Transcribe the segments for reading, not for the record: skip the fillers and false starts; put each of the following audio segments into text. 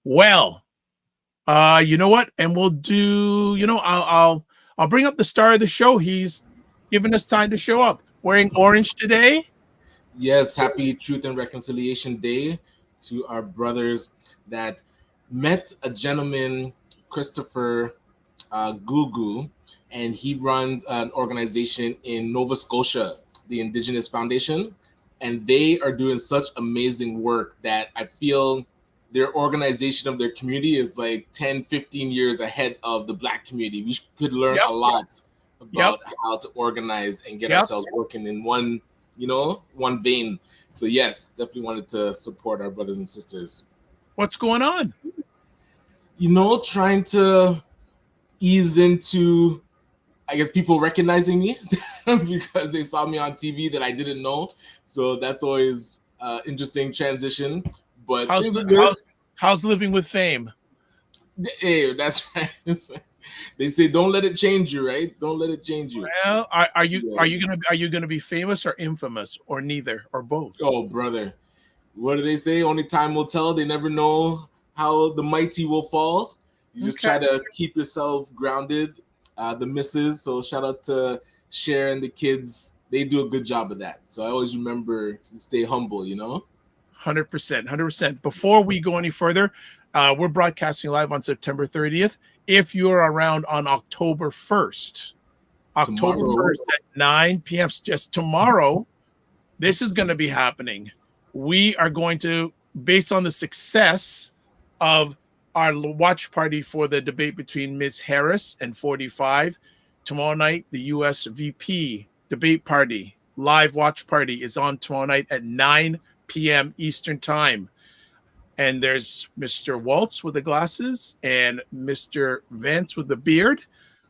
Well, you know what? And we'll do. I'll bring up the star of the show. He's given us time to show up. Wearing orange today. Yes, happy Truth and Reconciliation Day to our brothers that met a gentleman, Christopher Gugu, and he runs an organization in Nova Scotia, the Indigenous Foundation, and they are doing such amazing work that I feel their organization of their community is like 10, 15 years ahead of the Black community. We could learn Yep. a lot Yep. about how to organize and get Yep. ourselves working in one vein. So yes, definitely wanted to support our brothers and sisters. What's going on? Trying to ease into, I guess, people recognizing me because they saw me on TV that I didn't know. So that's always interesting transition. But things are good. How's living with fame? Hey, that's right. They say don't let it change you, right? Don't let it change you. Well, are you gonna be famous or infamous or neither or both? Oh, brother. What do they say? Only time will tell. They never know how the mighty will fall. You just try to keep yourself grounded. The missus, so shout out to Cher and the kids. They do a good job of that. So I always remember to stay humble, 100%. Before we go any further, we're broadcasting live on September 30th. If you're around on October 1st, October 1st at 9 p.m., just tomorrow, this is going to be happening. We are going to, based on the success of our watch party for the debate between Ms. Harris and 45, tomorrow night, the U.S. VP debate party, live watch party is on tomorrow night at 9 p.m. Eastern time. And there's Mr. Waltz with the glasses and Mr. Vance with the beard.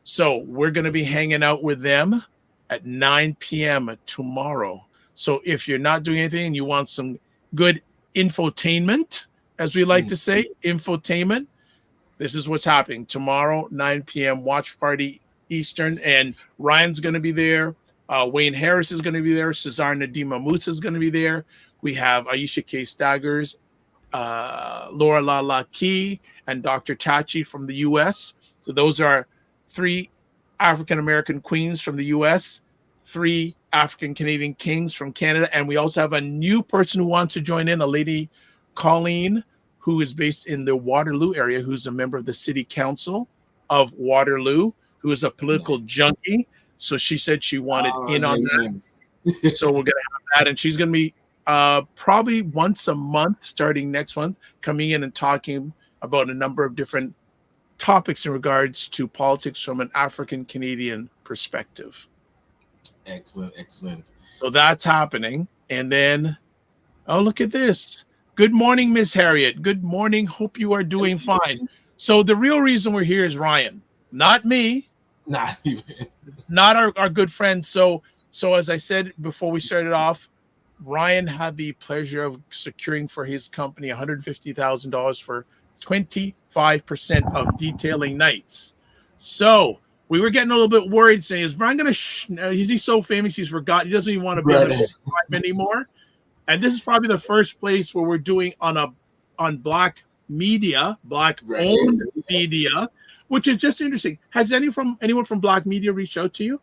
So we're going to be hanging out with them at 9 p.m. tomorrow. So if you're not doing anything and you want some good infotainment, as we like to say, infotainment, this is what's happening tomorrow, 9 p.m. watch party Eastern. And Ryan's going to be there. Wayne Harris is going to be there. Cesar Nadima Musa is going to be there. We have Aisha K. Staggers, Laura Lala Key, and Dr. Tachi from the U.S. So those are 3 African-American queens from the U.S., 3 African-Canadian kings from Canada. And we also have a new person who wants to join in, a lady, Colleen, who is based in the Waterloo area, who's a member of the City Council of Waterloo, who is a political junkie. So she said she wanted in on that. So we're going to have that. And she's going to be probably once a month, starting next month, coming in and talking about a number of different topics in regards to politics from an African-Canadian perspective. Excellent. So that's happening. And then, oh, look at this. Good morning, Miss Harriet. Good morning. Hope you are doing fine. So the real reason we're here is Ryan, not me. Not even. Not our good friend. So as I said before we started off, Ryan had the pleasure of securing for his company $150,000 for 25% of detailing nights. So we were getting a little bit worried, saying, "Is Brian going to? Is he so famous he's forgotten? He doesn't even want to be on the program anymore." And this is probably the first place where we're doing on Black media, Black-owned media, which is just interesting. Has anyone from Black media reached out to you?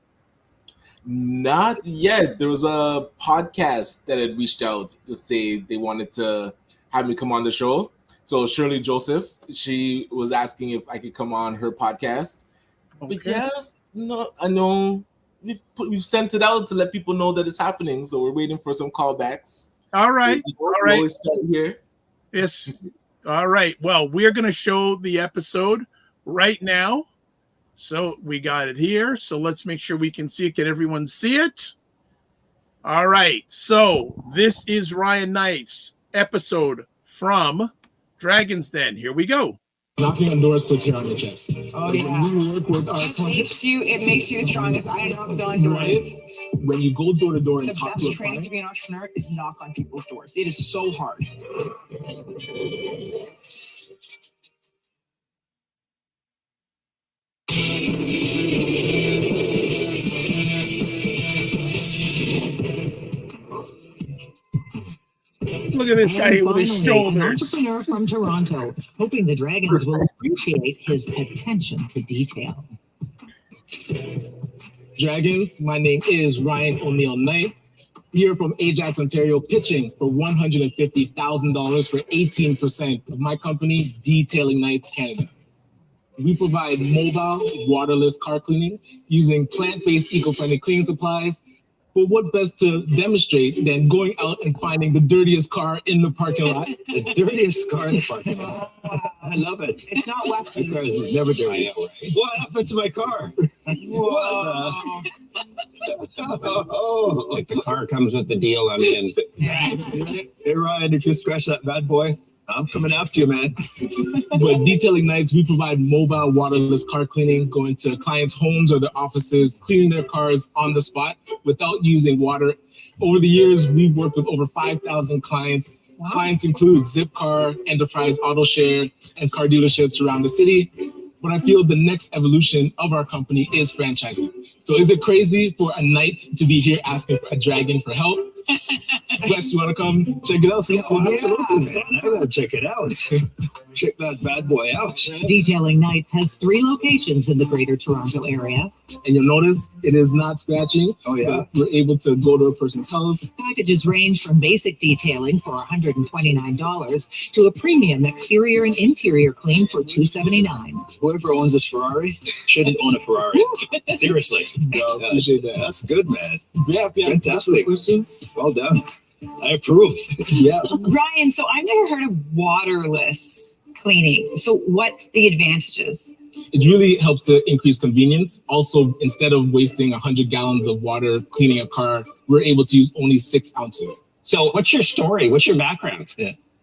Not yet. There was a podcast that had reached out to say they wanted to have me come on the show. So Shirley Joseph, she was asking if I could come on her podcast. Okay. But yeah, no, I know we've sent it out to let people know that it's happening. So we're waiting for some callbacks. All right. Always start here. Yes. All right. Well, we're going to show the episode right now. So we got it here. So let's make sure we can see it. Can everyone see it? All right. So this is Ryan Knight's episode from Dragon's Den. Here we go. Knocking on doors puts hair on your chest. Oh yeah. When you work with our clients, it makes you the strongest. I know I've done doors. When you go door to door and talk to a client, the best training to be an entrepreneur is knock on people's doors. It is so hard. Look Look at this guy And with his finally, an shoulders. entrepreneur from Toronto, hoping the Dragons will appreciate his attention to detail. Dragons, my name is Ryan O'Neill Knight, here from Ajax, Ontario, pitching for $150,000 for 18% of my company, Detailing Nights Canada. We provide mobile, waterless car cleaning using plant-based eco-friendly cleaning supplies. But what best to demonstrate than going out and finding the dirtiest car in the parking lot? The dirtiest car in the parking lot. I love it. It's not Weston. That car is never dirty. What happened to my car? Whoa. Oh, Like the car comes with the deal, I'm in. hey Ryan, if you scratch that bad boy, I'm coming after you, man. But Detailing Nights, we provide mobile waterless car cleaning, going to clients' homes or their offices, cleaning their cars on the spot without using water. Over the years, we've worked with over 5,000 clients. Wow. Clients include Zipcar, Enterprise Auto Share, and car dealerships around the city. But I feel the next evolution of our company is franchising. So is it crazy for a Knight to be here asking a Dragon for help? Wes, you want to come check it out? See Oh, absolutely, man. I gotta check it out. Check that bad boy out. Detailing Nights has 3 locations in the Greater Toronto area. And you'll notice it is not scratching. Oh, yeah. So we're able to go to a person's house. Packages range from basic detailing for $129 to a premium exterior and interior clean for $279. Whoever owns this Ferrari shouldn't own a Ferrari. Seriously. Well, appreciate that. That's good, man. Yeah, Fantastic. Questions? Well done. I approve. Yeah. Ryan, so I've never heard of waterless cleaning. So what's the advantages? It really helps to increase convenience. Also, instead of wasting 100 gallons of water cleaning a car, we're able to use only 6 ounces. So what's your story? What's your background?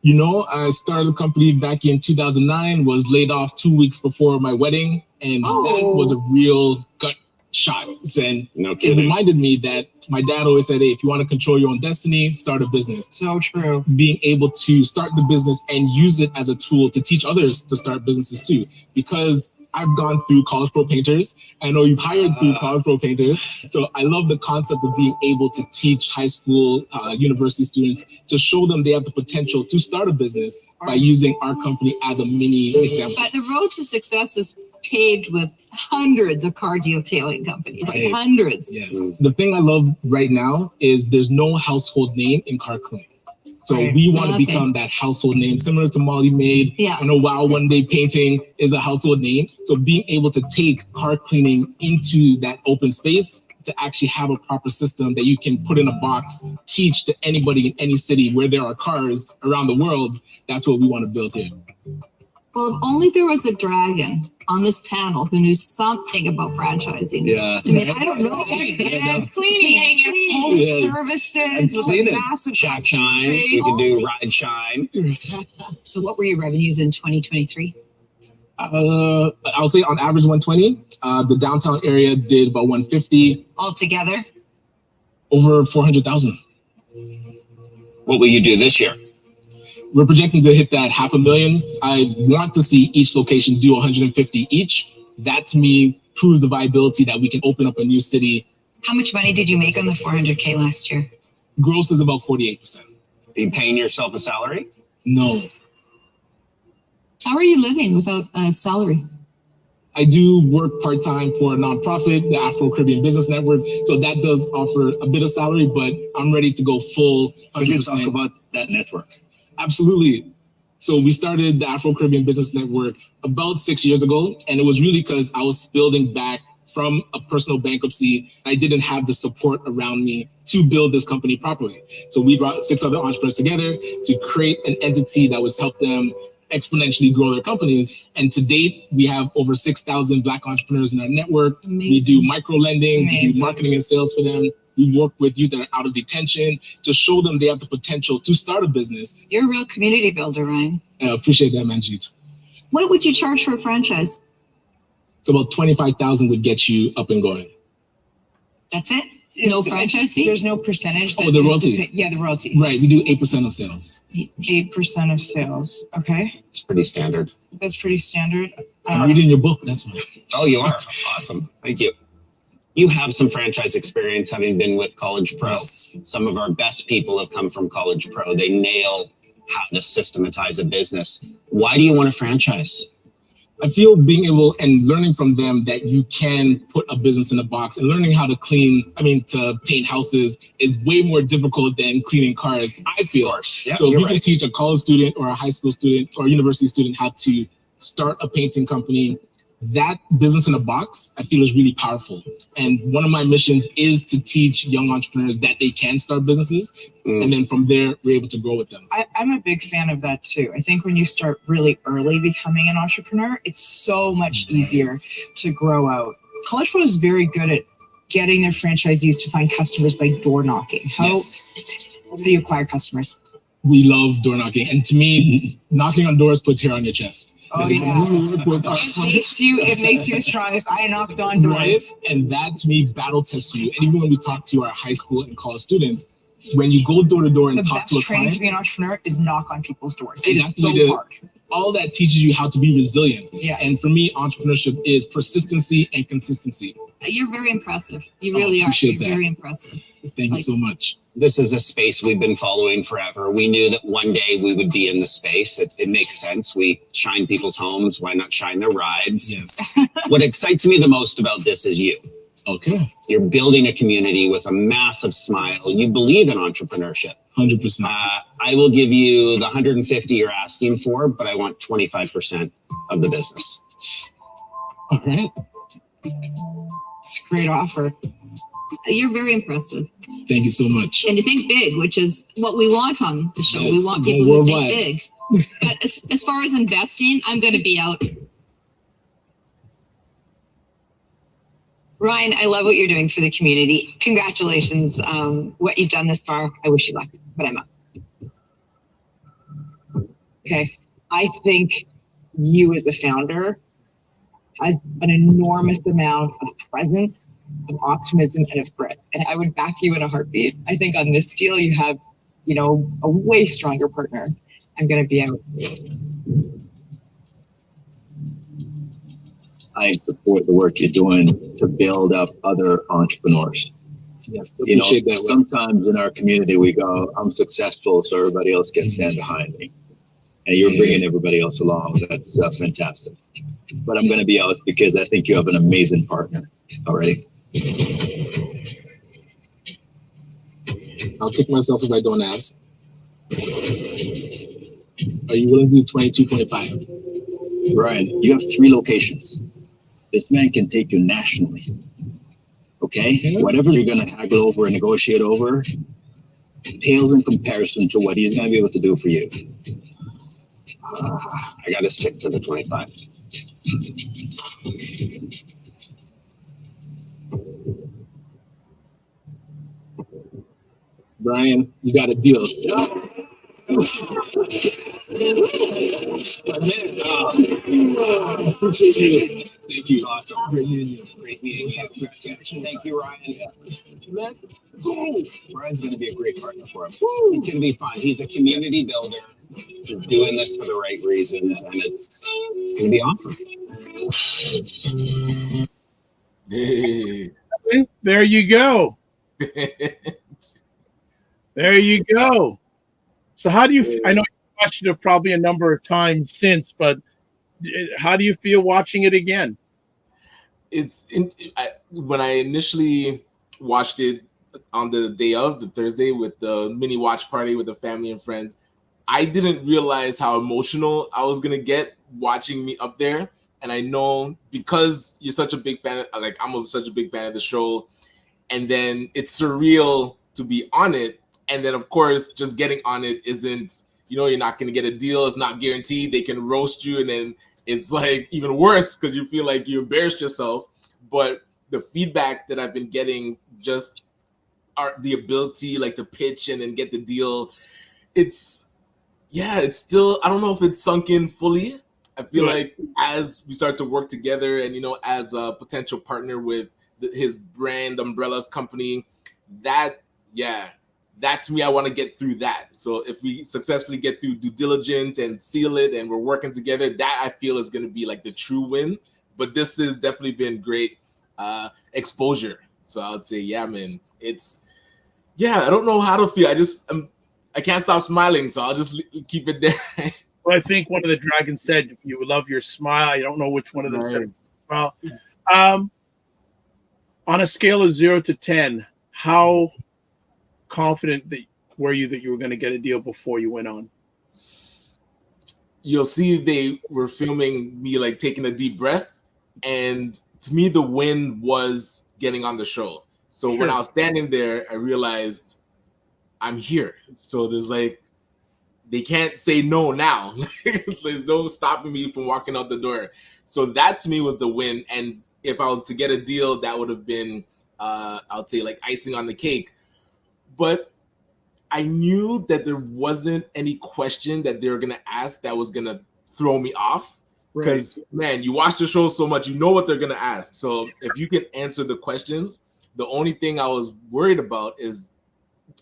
You know, I started the company back in 2009, was laid off 2 weeks before my wedding, and that was a real gut shot. And No it kidding. reminded me that my dad always said, hey, if you want to control your own destiny, start a business. So true. Being able to start the business and use it as a tool to teach others to start businesses too. Because I've gone through College Pro Painters. I know you've hired through College Pro Painters. So I love the concept of being able to teach high school, university students to show them they have the potential to start a business by using our company as a mini example. But the road to success is paved with hundreds of car detailing companies, like Right. hundreds. Yes. The thing I love right now is there's no household name in car cleaning. So Right. we want to Okay. become that household name, similar to Molly Maid. Yeah. I know Wow One Day Painting is a household name. So being able to take car cleaning into that open space to actually have a proper system that you can put in a box, teach to anybody in any city where there are cars around the world, that's what we want to build here. Well, if only there was a dragon on this panel who knew something about franchising. Yeah. I mean, I don't know. Cleaning, home Yeah. services, with Cleaning. massive Shot shine. space. You can do ride shine. So what were your revenues in 2023? I'll say on average 120. The downtown area did about 150, Altogether? over 400,000. What will you do this year? We're projecting to hit that 500,000. I want to see each location do 150 each. That to me proves the viability that we can open up a new city. How much money did you make on the 400K last year? Gross is about 48%. Are you paying yourself a salary? No, How are you living without a salary? I do work part-time for a nonprofit, the Afro-Caribbean Business Network. So that does offer a bit of salary, but I'm ready to go full Could you 100%. talk about that network? Absolutely. So we started the Afro-Caribbean Business Network about 6 years ago, and it was really because I was building back from a personal bankruptcy. I didn't have the support around me to build this company properly. So we brought 6 other entrepreneurs together to create an entity that would help them exponentially grow their companies. And to date, we have over 6,000 Black entrepreneurs in our network. We Amazing. do micro lending, we do Amazing. marketing and sales for them. We work with youth that are out of detention to show them they have the potential to start a business. You're a real community builder, Ryan. I appreciate that, Manjeet. What would you charge for a franchise? So about 25,000 would get you up and going. That's it? No franchise fee? There's no percentage. Oh, that the you have to royalty. pay- Yeah, the royalty. Right, we do 8% of sales. 8% of sales. Okay. It's pretty standard. That's pretty standard. I'm reading your book, that's why. Oh, you are? Awesome. Thank you. You have some franchise experience having been with College Pro. Yes. Some of our best people have come from College Pro. They nail how to systematize a business. Why do you want a franchise? I feel being able and learning from them that you can put a business in a box, and learning how to to paint houses is way more difficult than cleaning cars, I feel. Yeah, So if you right. can teach a college student or a high school student or a university student how to start a painting company, that business in a box, I feel is really powerful. And one of my missions is to teach young entrepreneurs that they can start businesses. And then from there, we're able to grow with them. I'm a big fan of that too. I think when you start really early becoming an entrepreneur, it's so much easier to grow out. College Pro is very good at getting their franchisees to find customers by door knocking. How do you acquire customers? We love door knocking. And to me, knocking on doors puts hair on your chest. Oh yeah. It makes you the strongest. I knocked on doors. Right? And that to me battle tests you. And even when we talk to our high school and college students, when you go door to door and The talk to a best training client, to be an entrepreneur is knock on people's doors. And It is that's so what it is. hard. all that teaches you how to be resilient. Yeah. And for me, entrepreneurship is persistency and consistency. You're very impressive. You Oh, really are. appreciate You're that. very impressive. Thank you so much. This is a space we've been following forever. We knew that one day we would be in the space. It makes sense. We shine people's homes. Why not shine their rides? Yes. What excites me the most about this is you. Okay. You're building a community with a massive smile. You believe in entrepreneurship. 100%. I will give you the 150 you're asking for, but I want 25% of the business. All right. It's a great offer. You're very impressive. Thank you so much. And you think big, which is what we want on the show. Yes, We want go people who worldwide. think big. But as far as investing, I'm going to be out. Ryan, I love what you're doing for the community. Congratulations. What you've done this far. I wish you luck, but I'm up. Okay. I think you as a founder has an enormous amount of presence, of optimism, and of grit. And I would back you in a heartbeat. I think on this deal, you have, a way stronger partner. I'm going to be out. I support the work you're doing to build up other entrepreneurs. Yes. You know, Appreciate that. sometimes in our community, we go, I'm successful, so everybody else can stand behind me. And you're bringing everybody else along. That's fantastic. But I'm going to be out because I think you have an amazing partner already. I'll kick myself if I don't ask. Are you willing to do 22.5? Brian, you have 3 locations. This man can take you nationally. Okay? Mhm. Whatever you're going to haggle over and negotiate over pales in comparison to what he's going to be able to do for you. I got to stick to the 25. Brian, you got a deal. Appreciate you. Thank you. Awesome. Great meeting you. Great meeting. Thank you, Ryan. Man, go. Brian's going to be a great partner for him. He's going to be fine. He's a community builder. He's doing this for the right reasons, and it's going to be awesome. Hey. There you go. There you go. So how do you, I know you watched it probably a number of times since, but how do you feel watching it again? When I initially watched it on the day of the Thursday with the mini watch party with the family and friends, I didn't realize how emotional I was going to get watching me up there. And I know because you're such a big fan, such a big fan of the show, and then it's surreal to be on it. And then, of course, just getting on it isn't, you're not going to get a deal. It's not guaranteed. They can roast you. And then it's like even worse because you feel like you embarrassed yourself. But the feedback that I've been getting, just the ability to pitch and then get the deal, it's still, I don't know if it's sunk in fully. I feel like as we start to work together and, as a potential partner with his brand umbrella company, that to me, I want to get through that. So if we successfully get through due diligence and seal it and we're working together, that I feel is going to be the true win. But this has definitely been great. exposure. So I would say, yeah, man, I don't know how to feel. I can't stop smiling, so I'll just keep it there. Well, I think one of the dragons said you love your smile. I don't know which one of them said smile. On a scale of 0 to 10, how confident were you that you were going to get a deal before you went on? You'll see they were filming me like taking a deep breath, and to me the win was getting on the show. So when I was standing there, I realized I'm here. So there's like, they can't say no now. There's no stopping me from walking out the door. So that to me was the win. And if I was to get a deal, that would have been, I would say like icing on the cake. But I knew that there wasn't any question that they were going to ask that was going to throw me off. Because, man, you watch the show so much, you know what they're going to ask. So if you can answer the questions, the only thing I was worried about is,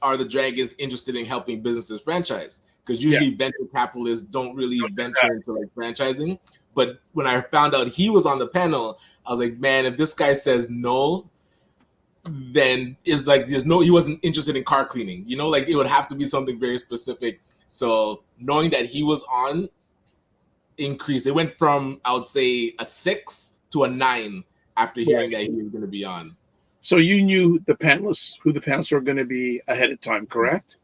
are the dragons interested in helping businesses franchise? Because usually venture capitalists don't really venture into like franchising. But when I found out he was on the panel, I was like, man, if this guy says no, then it's like he wasn't interested in car cleaning. You know, like it would have to be something very specific. So knowing that he was on increased. It went from, I would say, a 6 to a 9 after hearing that he was going to be on. So you knew who the panelists were going to be ahead of time, correct?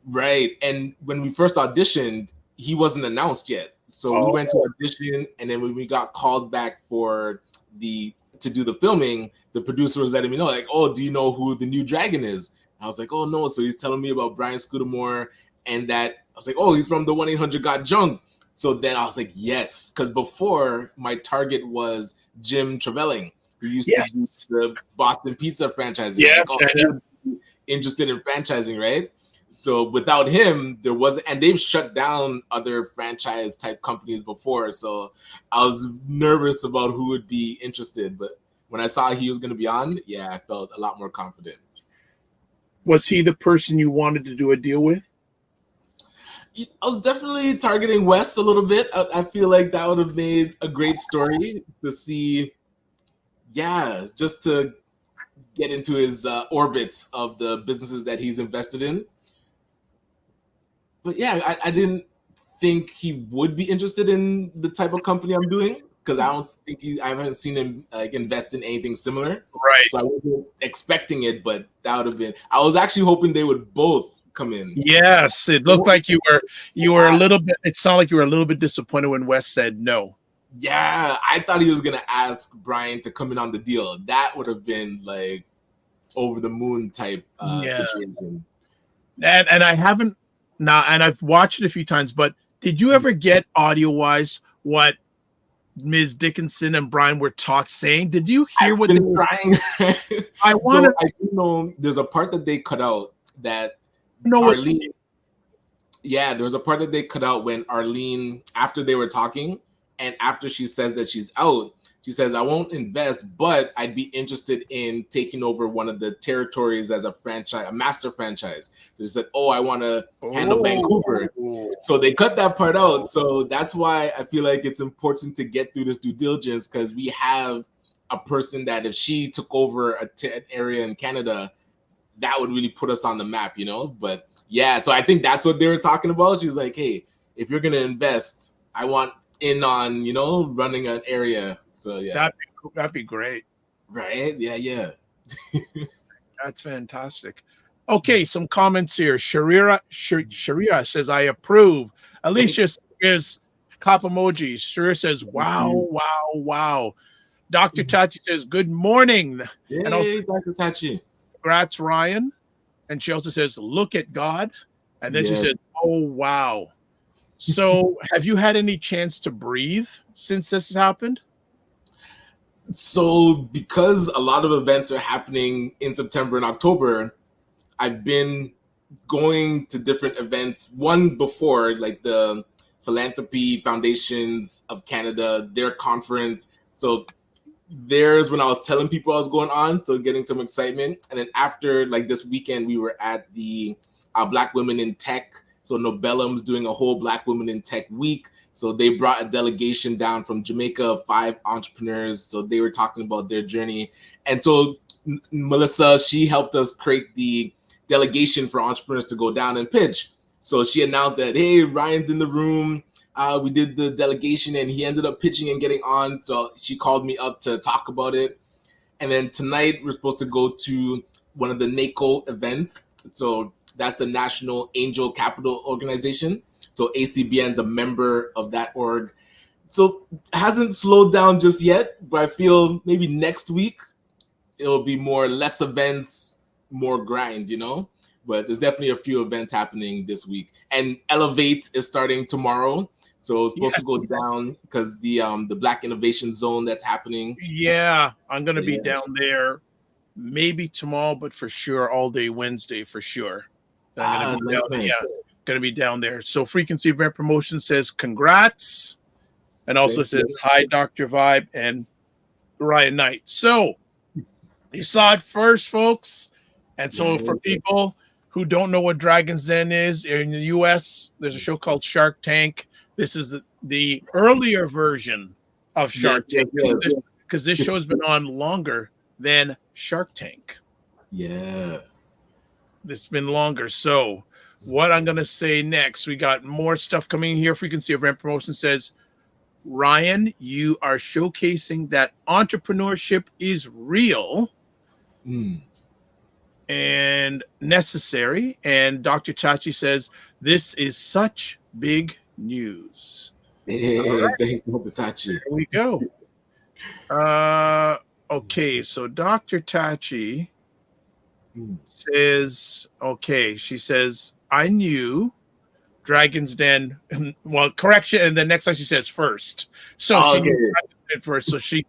Right. And when we first auditioned, he wasn't announced yet. So we went to audition, and then when we got called back to do the filming, the producer was letting me know, like, oh, do you know who the new dragon is? I was like, oh, no. So he's telling me about Brian Scudamore, and that I was like, oh, he's from the 1-800-GOT-JUNK. So then I was like, yes, because before my target was Jim Trevelyan, who used to do the Boston Pizza franchising. Yes, interested in franchising, right? So without him, there wasn't, and they've shut down other franchise type companies before. So I was nervous about who would be interested, but when I saw he was going to be on, I felt a lot more confident. Was he the person you wanted to do a deal with? I was definitely targeting Wes a little bit. I feel like that would have made a great story to see. Yeah, just to get into his orbit of the businesses that he's invested in. But yeah, I didn't think he would be interested in the type of company I'm doing, because I haven't seen him like invest in anything similar. Right. So I wasn't expecting it, but that would have been. I was actually hoping they would both come in. Yes, it looked like you were a little bit. It sounded like you were a little bit disappointed when Wes said no. Yeah, I thought he was gonna ask Brian to come in on the deal. That would have been like over the moon type situation. And I haven't now, and I've watched it a few times. But did you ever get audio wise what Ms. Dickinson and Brian were saying? Did you hear what they were trying? I do know there's a part that they cut out that Arlene. Yeah, there was a part that they cut out when Arlene, after they were talking, and after she says that she's out, she says, I won't invest, but I'd be interested in taking over one of the territories as a franchise, a master franchise. She said, oh, I want to handle Vancouver. So they cut that part out. So that's why I feel like it's important to get through this due diligence, because we have a person that if she took over an area in Canada, that would really put us on the map, you know? But yeah, so I think that's what they were talking about. She's like, hey, if you're going to invest, I want in on, you know, running an area. So yeah, that'd be great, right? Yeah. That's fantastic. Okay, some comments here. Sharia says I approve. Alicia gives clap emojis. Sharia says wow. Dr. Tachi says good morning. Yay, and also, Dr. Tachi. Congrats, Ryan. And she also says look at God. And then she says, oh wow. So have you had any chance to breathe since this has happened? So because a lot of events are happening in September and October, I've been going to different events. One before, like the Philanthropy Foundations of Canada, their conference. So there's when I was telling people I was going on, so getting some excitement. And then after, like this weekend, we were at the Black Women in Tech. So Nobellum's doing a whole Black Women in Tech week. So they brought a delegation down from Jamaica of 5 entrepreneurs. So they were talking about their journey. And so Melissa, she helped us create the delegation for entrepreneurs to go down and pitch. So she announced that, hey, Ryan's in the room. We did the delegation and he ended up pitching and getting on. So she called me up to talk about it. And then tonight we're supposed to go to one of the NACO events. So that's the National Angel Capital Organization. So ACBN's a member of that org. So hasn't slowed down just yet, but I feel maybe next week it'll be less events, more grind, you know? But there's definitely a few events happening this week. And Elevate is starting tomorrow. So it's supposed to go down because the Black Innovation Zone that's happening. Yeah, I'm going to be down there maybe tomorrow, but for sure all day Wednesday for sure. I'm going to be down there. So Frequency Event Promotion says congrats, and also says hi, Dr. Vibe and Ryan Knight. So you saw it first, folks. And so for people who don't know what Dragon's Den is, in the US, there's a show called Shark Tank. This is the earlier version of Shark Tank, because this show has been on longer than Shark Tank. Yeah. It's been longer. So what I'm going to say next, we got more stuff coming here. Frequency Event Promotion says, Ryan, you are showcasing that entrepreneurship is real and necessary. And Dr. Chachi says, this is such big news. Thanks, Dr. Tachi. Here we go. Okay, so Dr. Tachi says, she says, I knew Dragon's Den, well, correction, and the next time she says first. So she knew Dragon's Den first. So she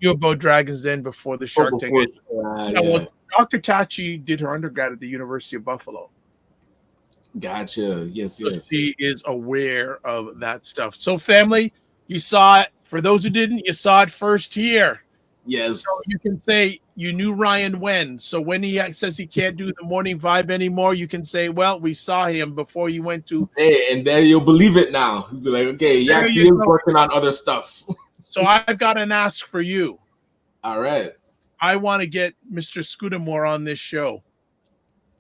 knew about Dragon's Den before the Shark Tank. Well, Dr. Tachi did her undergrad at the University of Buffalo. Gotcha. Yes. So she is aware of that stuff. So family, you saw it. For those who didn't, you saw it first here. Yes. So you can say you knew Ryan when. So when he says he can't do the morning vibe anymore, you can say, well, we saw him before you went to. Hey, and then you'll believe it now. You'll be like, okay, he is working on other stuff. So I've got an ask for you. All right. I want to get Mr. Scudamore on this show.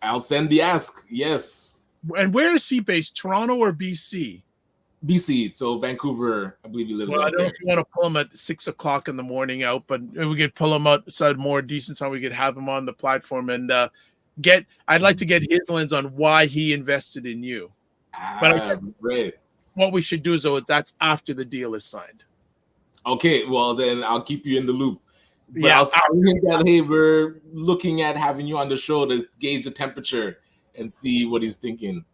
I'll send the ask. Yes. And where is he based? Toronto or BC? BC, so Vancouver, I believe he lives out I don't know if you want to pull him at 6 o'clock in the morning out, but we could pull him outside more decent time. We could have him on the platform and I'd like to get his lens on why he invested in you. But great. What we should do is, that's after the deal is signed. Okay, well then I'll keep you in the loop. But I'll tell him that, hey, we're looking at having you on the show to gauge the temperature and see what he's thinking.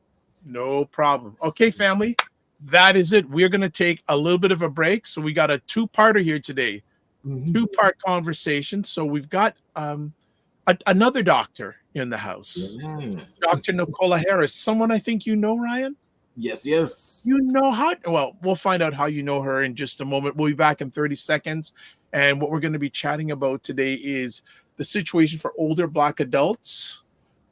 No problem. Okay, family. That is it. We're going to take a little bit of a break. So we got a two-parter here today, two-part conversation. So we've got another doctor in the house, Dr. Nicola Harris, someone I think you know, Ryan? Yes. You know how? Well, we'll find out how you know her in just a moment. We'll be back in 30 seconds. And what we're going to be chatting about today is the situation for older Black adults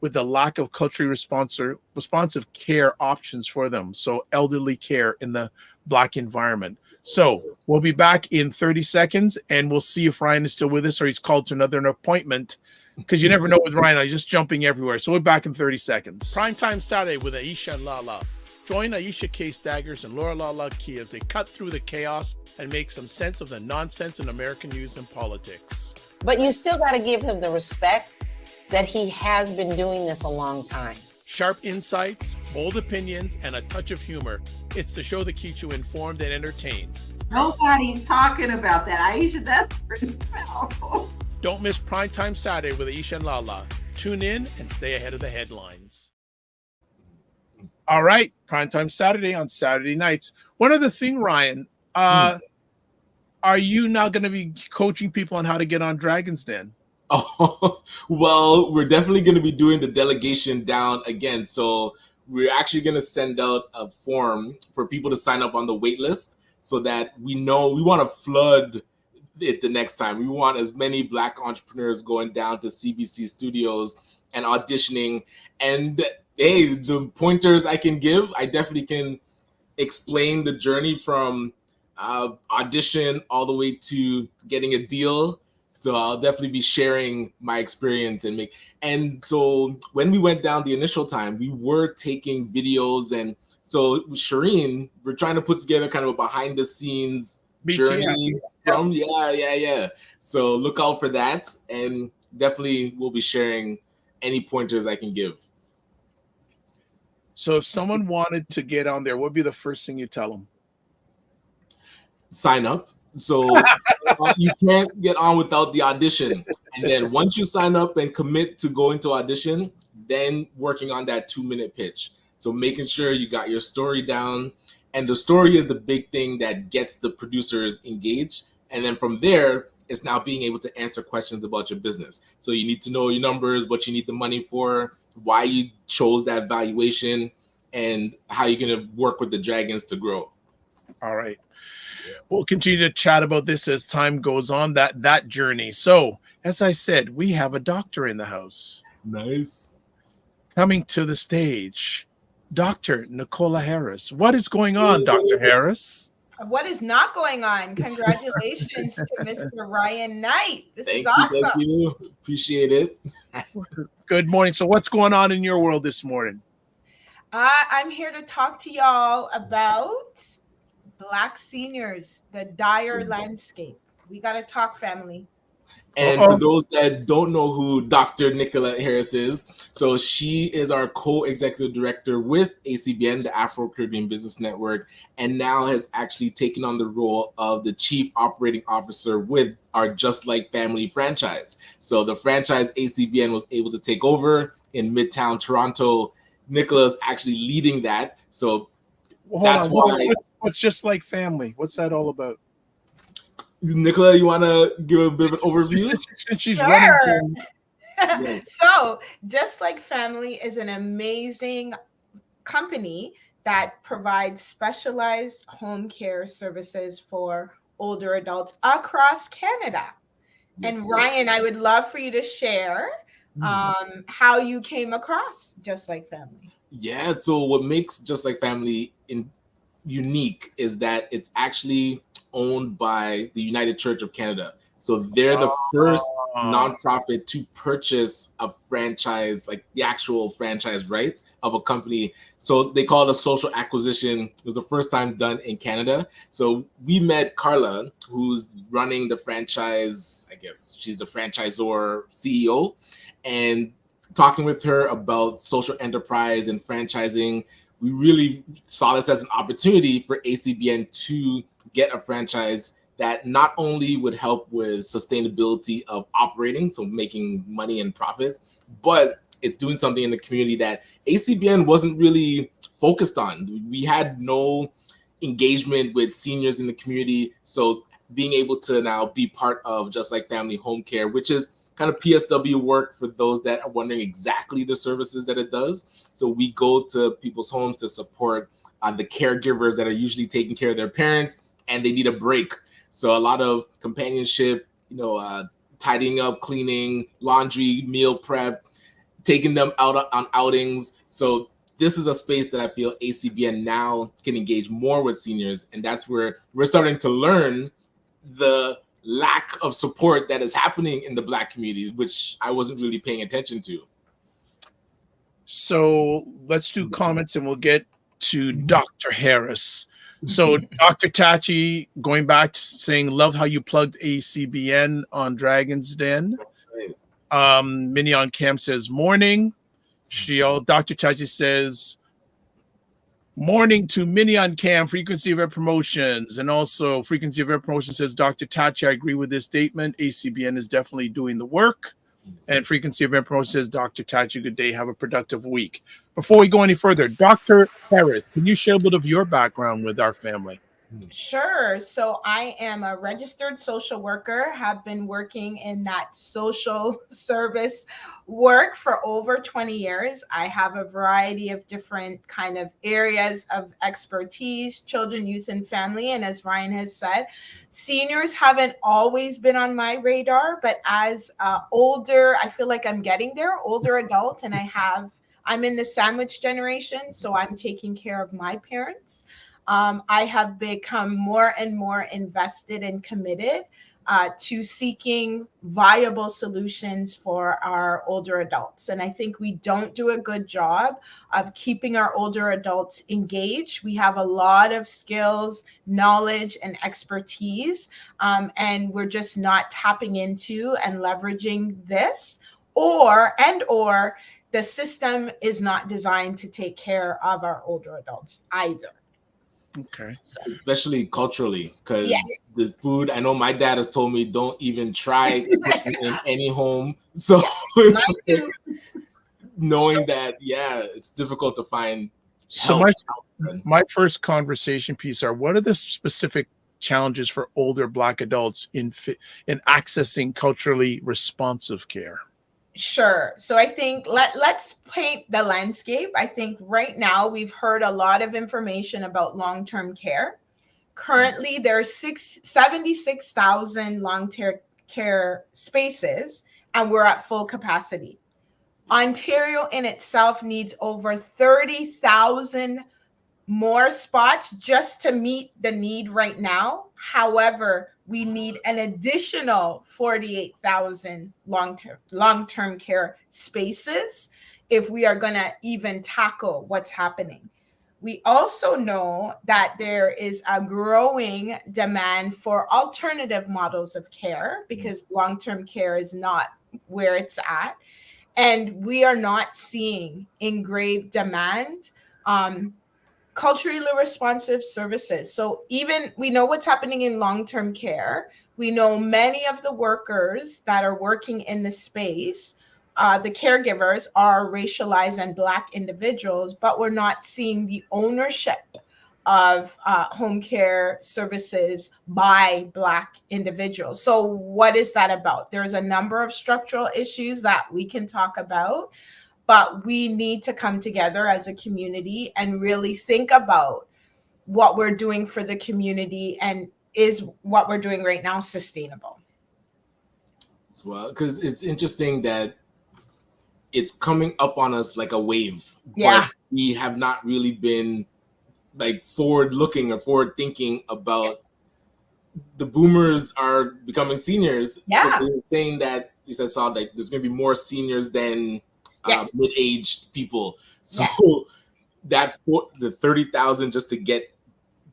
with the lack of culturally responsive care options for them. So elderly care in the Black environment. So we'll be back in 30 seconds and we'll see if Ryan is still with us or he's called to another appointment, because you never know with Ryan. I'm just jumping everywhere. So we're back in 30 seconds. Primetime Saturday with Aisha and Lala. Join Aisha K. Staggers and Laura Lala Key as they cut through the chaos and make some sense of the nonsense in American news and politics. But you still got to give him the respect that he has been doing this a long time. Sharp insights, bold opinions, and a touch of humor. It's the show that keeps you informed and entertained. Nobody's talking about that. Aisha, that's pretty powerful. Don't miss Primetime Saturday with Aisha and Lala. Tune in and stay ahead of the headlines. All right, Primetime Saturday on Saturday nights. One other thing, Ryan, are you now going to be coaching people on how to get on Dragon's Den? Oh, well, we're definitely going to be doing the delegation down again. So we're actually going to send out a form for people to sign up on the wait list so that we know we want to flood it the next time. We want as many Black entrepreneurs going down to CBC studios and auditioning. And hey, the pointers I can give, I definitely can explain the journey from audition all the way to getting a deal. So I'll definitely be sharing my experience and so when we went down the initial time, we were taking videos, and so Shireen, we're trying to put together kind of a behind the scenes journey from yeah. So look out for that, and definitely we'll be sharing any pointers I can give. So if someone wanted to get on there, what would be the first thing you tell them? Sign up. So you can't get on without the audition. And then once you sign up and commit to going to audition, then working on that 2-minute pitch. So making sure you got your story down. And the story is the big thing that gets the producers engaged. And then from there, it's now being able to answer questions about your business. So you need to know your numbers, what you need the money for, why you chose that valuation, and how you're going to work with the Dragons to grow. All right. We'll continue to chat about this as time goes on, that journey. So, as I said, we have a doctor in the house. Nice. Coming to the stage, Dr. Nicola Harris. What is going on, Dr. Harris? What is not going on? Congratulations to Mr. Ryan Knight. This is awesome. Thank you. Appreciate it. Good morning. So what's going on in your world this morning? I'm here to talk to y'all about Black seniors, the dire landscape. We got to talk, family. And for those that don't know who Dr. Nicola Harris is, so she is our co-executive director with ACBN, the Afro-Caribbean Business Network, and now has actually taken on the role of the chief operating officer with our Just Like Family franchise. So the franchise ACBN was able to take over in Midtown Toronto. Nicola is actually leading that. So that's why. What's Just Like Family? What's that all about? Nicola, you want to give a bit of an overview? She's sure. running. Yes. So, Just Like Family is an amazing company that provides specialized home care services for older adults across Canada. Yes, and Ryan, I would love for you to share how you came across Just Like Family. Yeah, so what makes Just Like Family unique is that it's actually owned by the United Church of Canada. So they're the first nonprofit to purchase a franchise, like the actual franchise rights of a company. So they call it a social acquisition. It was the first time done in Canada. So we met Carla, who's running the franchise. I guess she's the franchisor CEO, and talking with her about social enterprise and franchising, we really saw this as an opportunity for ACBN to get a franchise that not only would help with sustainability of operating, so making money and profits, but it's doing something in the community that ACBN wasn't really focused on. We had no engagement with seniors in the community. So being able to now be part of Just Like Family Home Care, which is kind of PSW work for those that are wondering exactly the services that it does. So we go to people's homes to support the caregivers that are usually taking care of their parents and they need a break. So a lot of companionship, tidying up, cleaning, laundry, meal prep, taking them out on outings. So this is a space that I feel ACBN now can engage more with seniors. And that's where we're starting to learn the lack of support that is happening in the Black community, which I wasn't really paying attention to. So let's do comments and we'll get to Dr. Harris. So Dr. Tachi, going back to saying, love how you plugged ACBN on Dragon's Den. Mignon Cam says, morning. Dr. Tachi says, morning to Mignon Cam, Frequency of Air Promotions. And also Frequency of Air Promotions says, Dr. Tachi, I agree with this statement. ACBN is definitely doing the work. And Frequency of Air Promotions says, Dr. Tachi, good day. Have a productive week. Before we go any further, Dr. Harris, can you share a bit of your background with our family? Sure. So I am a registered social worker, have been working in that social service work for over 20 years. I have a variety of different kind of areas of expertise, children, youth, and family. And as Ryan has said, seniors haven't always been on my radar, but as older, I feel like I'm getting there, older adult, and I'm in the sandwich generation, so I'm taking care of my parents. I have become more and more invested and committed to seeking viable solutions for our older adults. And I think we don't do a good job of keeping our older adults engaged. We have a lot of skills, knowledge, and expertise, and we're just not tapping into and leveraging this, or the system is not designed to take care of our older adults either. Okay. Especially culturally, because the food, I know my dad has told me, don't even try cooking in any home. So knowing that, it's difficult to find. So my first conversation piece are, what are the specific challenges for older Black adults in accessing culturally responsive care? Sure. So I think let's paint the landscape. I think right now we've heard a lot of information about long-term care. Currently, there are 76,000 long-term care spaces, and we're at full capacity. Ontario in itself needs over 30,000 more spots just to meet the need right now. However, we need an additional 48,000 long-term care spaces if we are going to even tackle what's happening. We also know that there is a growing demand for alternative models of care because long-term care is not where it's at. And we are not seeing in great demand culturally responsive services. So even we know what's happening in long-term care. We know many of the workers that are working in the space, the caregivers are racialized and Black individuals, but we're not seeing the ownership of home care services by Black individuals. So what is that about? There's a number of structural issues that we can talk about, but we need to come together as a community and really think about what we're doing for the community, and is what we're doing right now sustainable? Well, because it's interesting that it's coming up on us like a wave, but we have not really been like forward looking or forward thinking about the boomers are becoming seniors. So they're saying that, at least I saw that there's going to be more seniors than mid-aged people. So that's the 30,000 just to get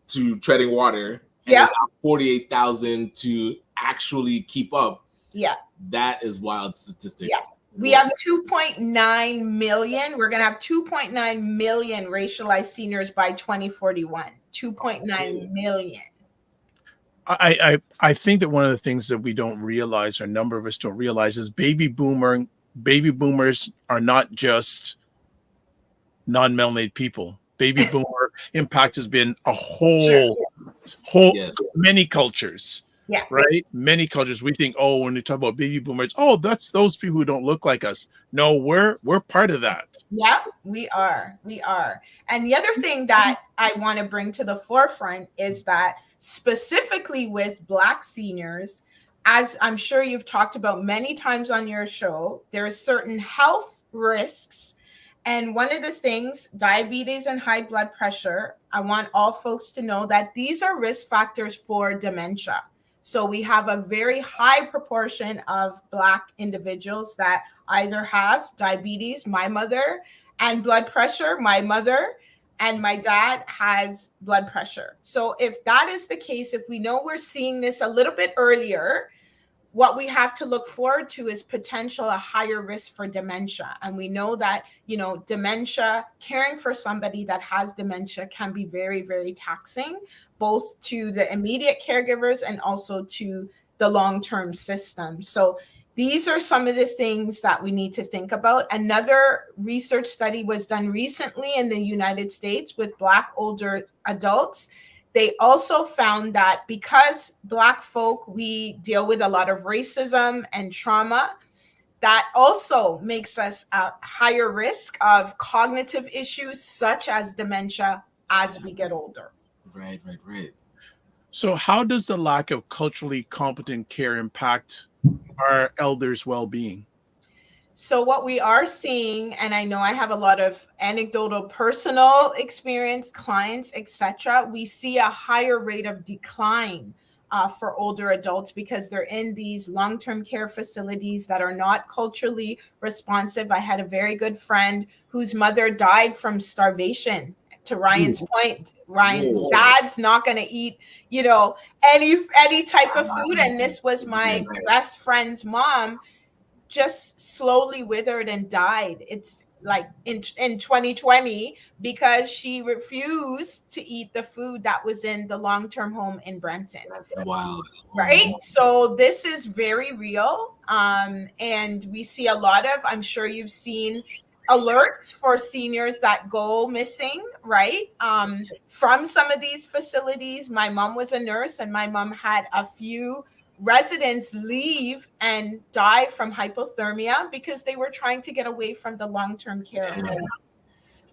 to treading water, and 48,000 to actually keep up. That is wild statistics. We have 2.9 million. We're going to have 2.9 million racialized seniors by 2041. 2.9 million. I think that one of the things that we don't realize, or a number of us don't realize, is baby boomers are not just non-melanated people. Baby boomer impact has been a whole many cultures. Right? Many cultures. We think, when we talk about baby boomers, that's those people who don't look like us. No, we're part of that. Yeah, we are. And the other thing that I want to bring to the forefront is that specifically with Black seniors, as I'm sure you've talked about many times on your show, there are certain health risks. And one of the things, diabetes and high blood pressure, I want all folks to know that these are risk factors for dementia. So we have a very high proportion of Black individuals that either have diabetes, my mother, and blood pressure, my mother, and my dad has blood pressure. So if that is the case, if we know we're seeing this a little bit earlier, what we have to look forward to is potential a higher risk for dementia. And we know that, dementia, caring for somebody that has dementia can be very, very taxing, both to the immediate caregivers and also to the long-term system. So these are some of the things that we need to think about. Another research study was done recently in the United States with Black older adults. They also found that because Black folk, we deal with a lot of racism and trauma, that also makes us a higher risk of cognitive issues such as dementia as we get older. Right. So how does the lack of culturally competent care impact our elders' well-being? So what we are seeing, and I know I have a lot of anecdotal personal experience, clients, etc., we see a higher rate of decline for older adults because they're in these long-term care facilities that are not culturally responsive. I had a very good friend whose mother died from starvation. To Ryan's point, Ryan's dad's not going to eat, any type of food. And this was my best friend's mom, just slowly withered and died. It's like in 2020 because she refused to eat the food that was in the long-term home in Brenton. Wow. Right. So this is very real. And we see a lot of, I'm sure you've seen alerts for seniors that go missing, right? From some of these facilities. My mom was a nurse, and my mom had a few residents leave and die from hypothermia because they were trying to get away from the long-term care home.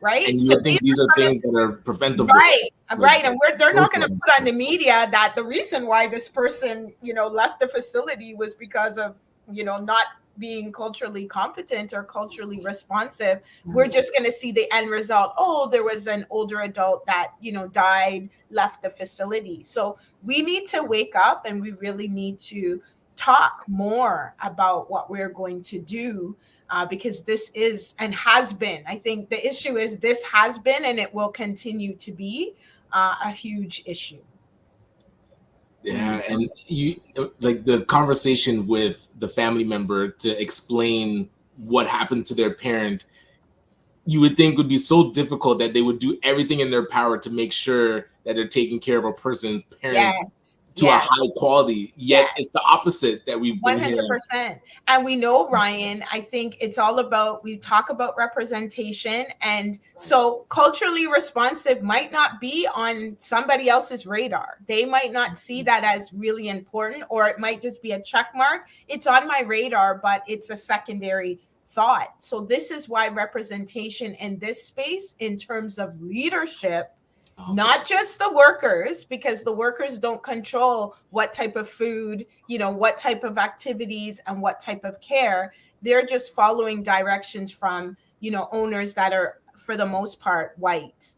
Right. And you think these are things that are preventable. Right. Right. And they're not going to put on the media that the reason why this person, left the facility was because of, not being culturally competent or culturally responsive. We're just going to see the end result. Oh, there was an older adult that, died, left the facility. So we need to wake up, and we really need to talk more about what we're going to do. Because this is and has been, I think the issue is this has been and it will continue to be a huge issue. Yeah, and you like the conversation with the family member to explain what happened to their parent, you would think would be so difficult that they would do everything in their power to make sure that they're taking care of a person's parent to a high quality. Yet it's the opposite that we've been 100%. And we know, Ryan, I think it's all about, we talk about representation. And so culturally responsive might not be on somebody else's radar. They might not see that as really important, or it might just be a check mark. It's on my radar, but it's a secondary thought. So this is why representation in this space in terms of leadership, not just the workers, because the workers don't control what type of food, what type of activities and what type of care. They're just following directions from, owners that are, for the most part, white.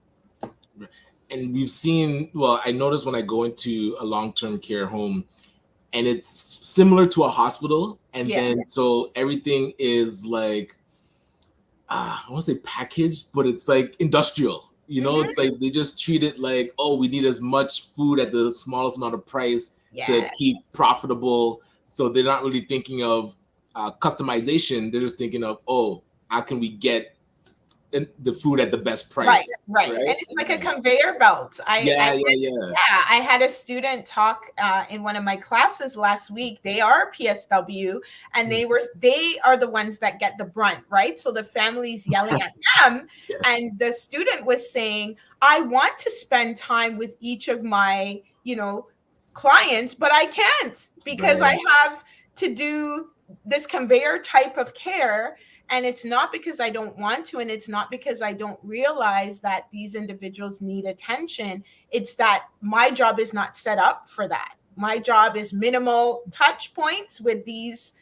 And we've seen, I noticed when I go into a long-term care home, and it's similar to a hospital. And then, so everything is like, I want to say packaged, but it's like industrial. It's like they just treat it like, oh, we need as much food at the smallest amount of price to keep profitable. So they're not really thinking of customization. They're just thinking of, oh, how can we get the food at the best price? Right. And it's like a conveyor belt. I had a student talk in one of my classes last week. They are PSW, and they are the ones that get the brunt, right? So the family's yelling at them, and the student was saying, I want to spend time with each of my, clients, but I can't because I have to do this conveyor type of care. And it's not because I don't want to, and it's not because I don't realize that these individuals need attention. It's that my job is not set up for that. My job is minimal touch points with these,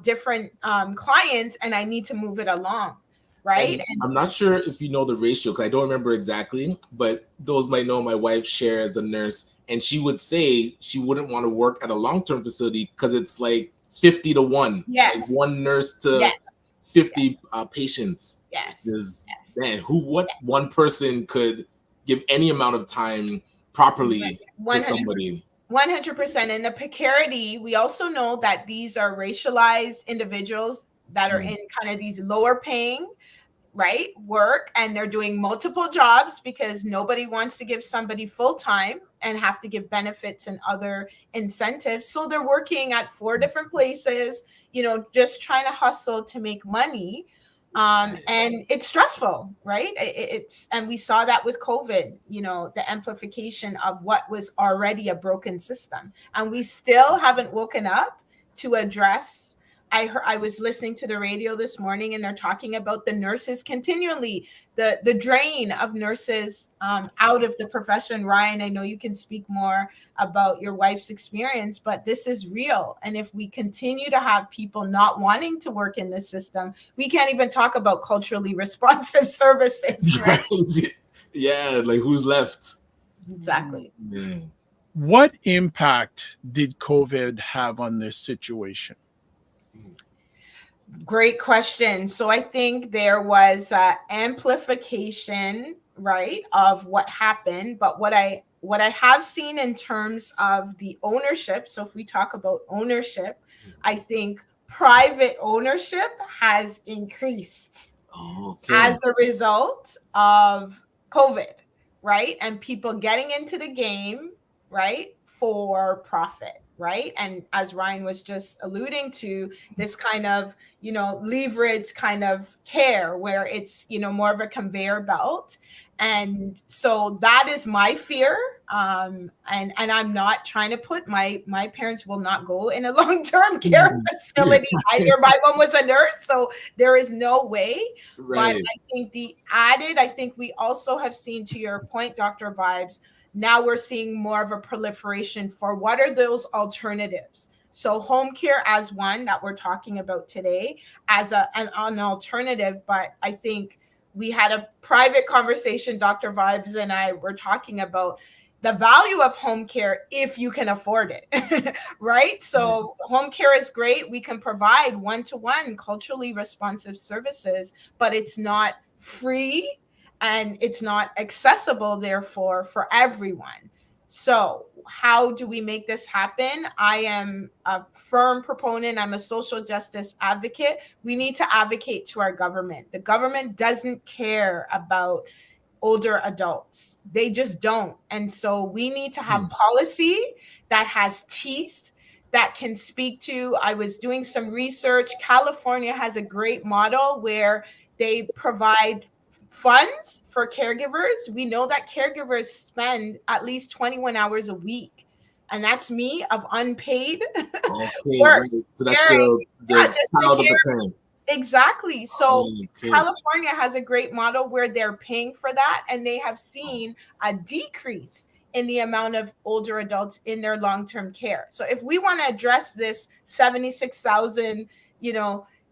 different clients, and I need to move it along, right? And I'm not sure if you know the ratio, because I don't remember exactly, but those might know my wife Cher as a nurse, and she would say she wouldn't want to work at a long-term facility because it's like 50 to 1. Yes. Like one nurse to 50 patients. Man, what one person could give any amount of time properly to somebody. 100%. And the precarity, we also know that these are racialized individuals that are in kind of these lower paying, work, and they're doing multiple jobs because nobody wants to give somebody full time and have to give benefits and other incentives. So they're working at 4 different places, just trying to hustle to make money. And it's stressful, right? And we saw that with COVID, the amplification of what was already a broken system. And we still haven't woken up to address I was listening to the radio this morning, and they're talking about the nurses continually, the drain of nurses out of the profession. Ryan, I know you can speak more about your wife's experience, but this is real. And if we continue to have people not wanting to work in this system, we can't even talk about culturally responsive services. Right? Yeah, like who's left? Exactly. Yeah. What impact did COVID have on this situation? Great question. So I think there was amplification, right, of what happened. But what I have seen in terms of the ownership, so if we talk about ownership, I think private ownership has increased as a result of COVID, right? And people getting into the game, right, for profit, right? And as Ryan was just alluding to, this kind of, leverage kind of care where it's, more of a conveyor belt. And so that is my fear. And I'm not trying to put my parents will not go in a long-term care facility. My mom was a nurse, so there is no way. Right. But I think we also have seen, to your point, Dr. Vibes, now we're seeing more of a proliferation for what are those alternatives. So home care as one that we're talking about today as an alternative, but I think we had a private conversation, Dr. Vibes and I were talking about the value of home care if you can afford it, right? So home care is great. We can provide one-to-one culturally responsive services, but it's not free and it's not accessible, therefore, for everyone. So how do we make this happen? I am a firm proponent. I'm a social justice advocate. We need to advocate to our government. The government doesn't care about older adults. They just don't. And so we need to have policy that has teeth, that can speak to, I was doing some research. California has a great model where they provide funds for caregivers. We know that caregivers spend at least 21 hours a week. And that's me of unpaid work. Right. So that's the child of the parent. Exactly. So California has a great model where they're paying for that, and they have seen a decrease in the amount of older adults in their long-term care. So if we want to address this 76,000,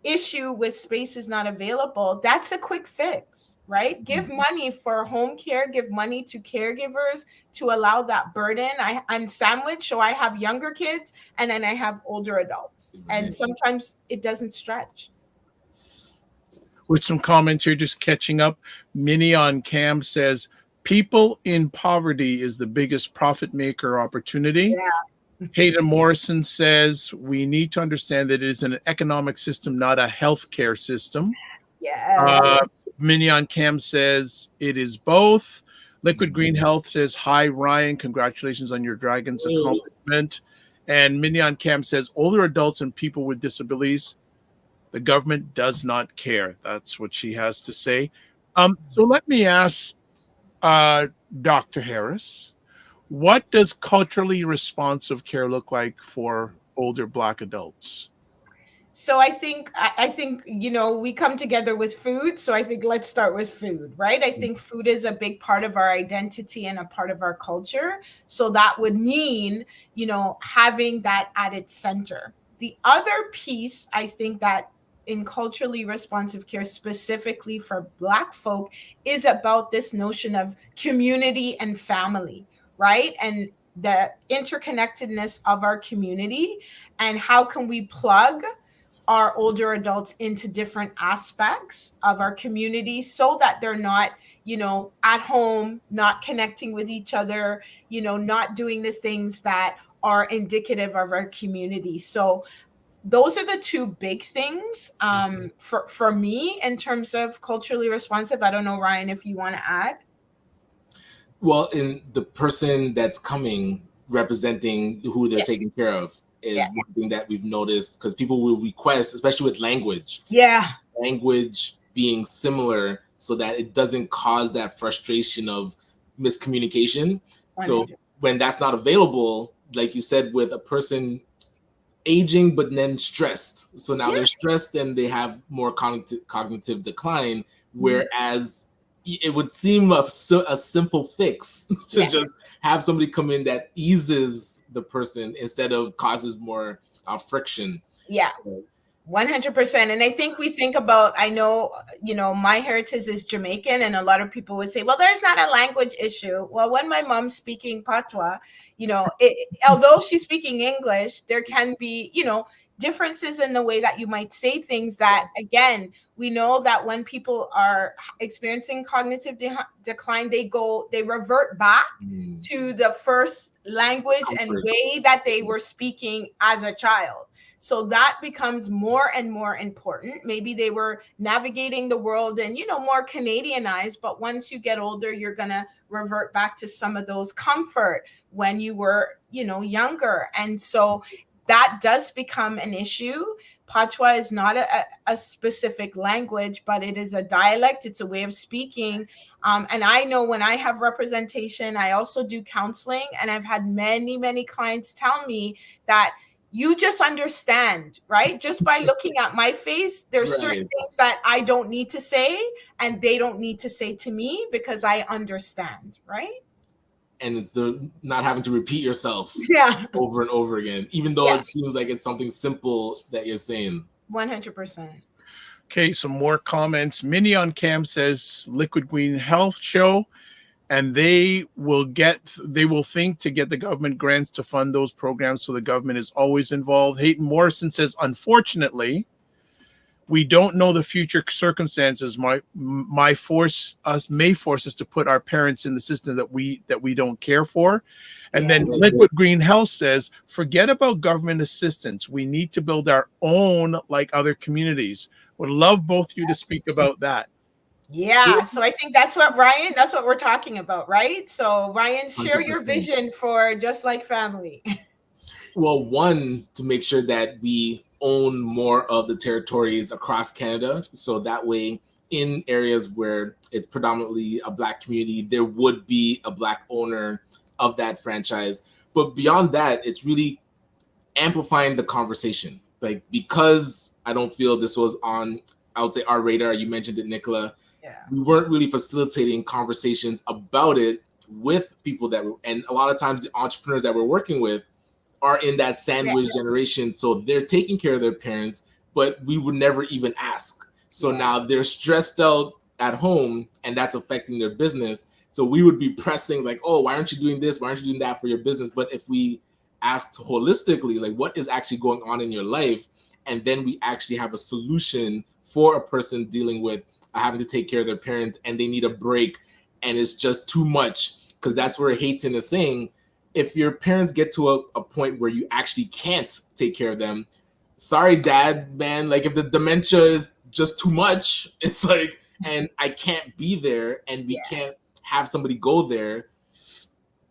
issue with spaces not available, that's a quick fix, right? Give money for home care, give money to caregivers to allow that burden. I'm sandwiched, so I have younger kids and then I have older adults. And sometimes it doesn't stretch. With some comments here, just catching up. Minnie on Cam says, people in poverty is the biggest profit maker opportunity. Yeah. Hayden Morrison says, we need to understand that it is an economic system, not a healthcare system. Yes. Mignon Cam says, it is both. Liquid Green Health says, hi, Ryan. Congratulations on your Dragons accomplishment. And Mignon Cam says, older adults and people with disabilities, the government does not care. That's what she has to say. So let me ask Dr. Harris, what does culturally responsive care look like for older Black adults? So I think, we come together with food. So I think let's start with food, right? I think food is a big part of our identity and a part of our culture. So that would mean, having that at its center. The other piece, I think that in culturally responsive care, specifically for Black folk, is about this notion of community and family, right? And the interconnectedness of our community, and how can we plug our older adults into different aspects of our community so that they're not, at home, not connecting with each other, not doing the things that are indicative of our community. So those are the two big things for me in terms of culturally responsive. I don't know, Ryan, if you want to add. Well, in the person that's coming representing who they're taking care of is one thing that we've noticed, because people will request, especially with language. Yeah. Language being similar so that it doesn't cause that frustration of miscommunication. 100. So when that's not available, like you said, with a person aging, but then stressed. So now they're stressed and they have more cognitive decline, whereas it would seem a simple fix to just have somebody come in that eases the person instead of causes more friction. Yeah. 100%. And I think we think about, I know, my heritage is Jamaican, and a lot of people would say, well, there's not a language issue. Well, when my mom's speaking Patois, although she's speaking English, there can be, differences in the way that you might say things that, again, we know that when people are experiencing cognitive decline, they revert back to the first language and way that they were speaking as a child. So that becomes more and more important. Maybe they were navigating the world and, more Canadianized, but once you get older, you're going to revert back to some of those comfort when you were, younger. And so that does become an issue. Patois is not a specific language, but it is a dialect. It's a way of speaking. And I know when I have representation, I also do counseling, and I've had many, many clients tell me that you just understand, right? Just by looking at my face, there's certain things that I don't need to say and they don't need to say to me because I understand, right? And it's the not having to repeat yourself over and over again, even though it seems like it's something simple that you're saying. 100%. Okay, some more comments. Minnie on Cam says Liquid Green Health Show, and they will think to get the government grants to fund those programs, so the government is always involved. Hayden Morrison says, unfortunately, we don't know the future circumstances may force us to put our parents in the system that we don't care for. And then Liquid Green Health says, forget about government assistance. We need to build our own like other communities. Would love both of you to speak about that. Yeah, so I think that's what we're talking about, right? So Ryan, share 100%. Your vision for Just Like Family. Well, one, to make sure that we own more of the territories across Canada. So that way, in areas where it's predominantly a Black community, there would be a Black owner of that franchise. But beyond that, it's really amplifying the conversation. Like, because I don't feel this was on, I would say, our radar, you mentioned it, Nicola, we weren't really facilitating conversations about it with people and a lot of times the entrepreneurs that we're working with are in that sandwich generation. So they're taking care of their parents, but we would never even ask. So now they're stressed out at home and that's affecting their business. So we would be pressing like, oh, why aren't you doing this? Why aren't you doing that for your business? But if we asked holistically, like what is actually going on in your life? And then we actually have a solution for a person dealing with having to take care of their parents and they need a break and it's just too much. Because that's where Hayton is saying, if your parents get to a point where you actually can't take care of them, sorry, dad, man, like if the dementia is just too much, it's like, and I can't be there and we can't have somebody go there,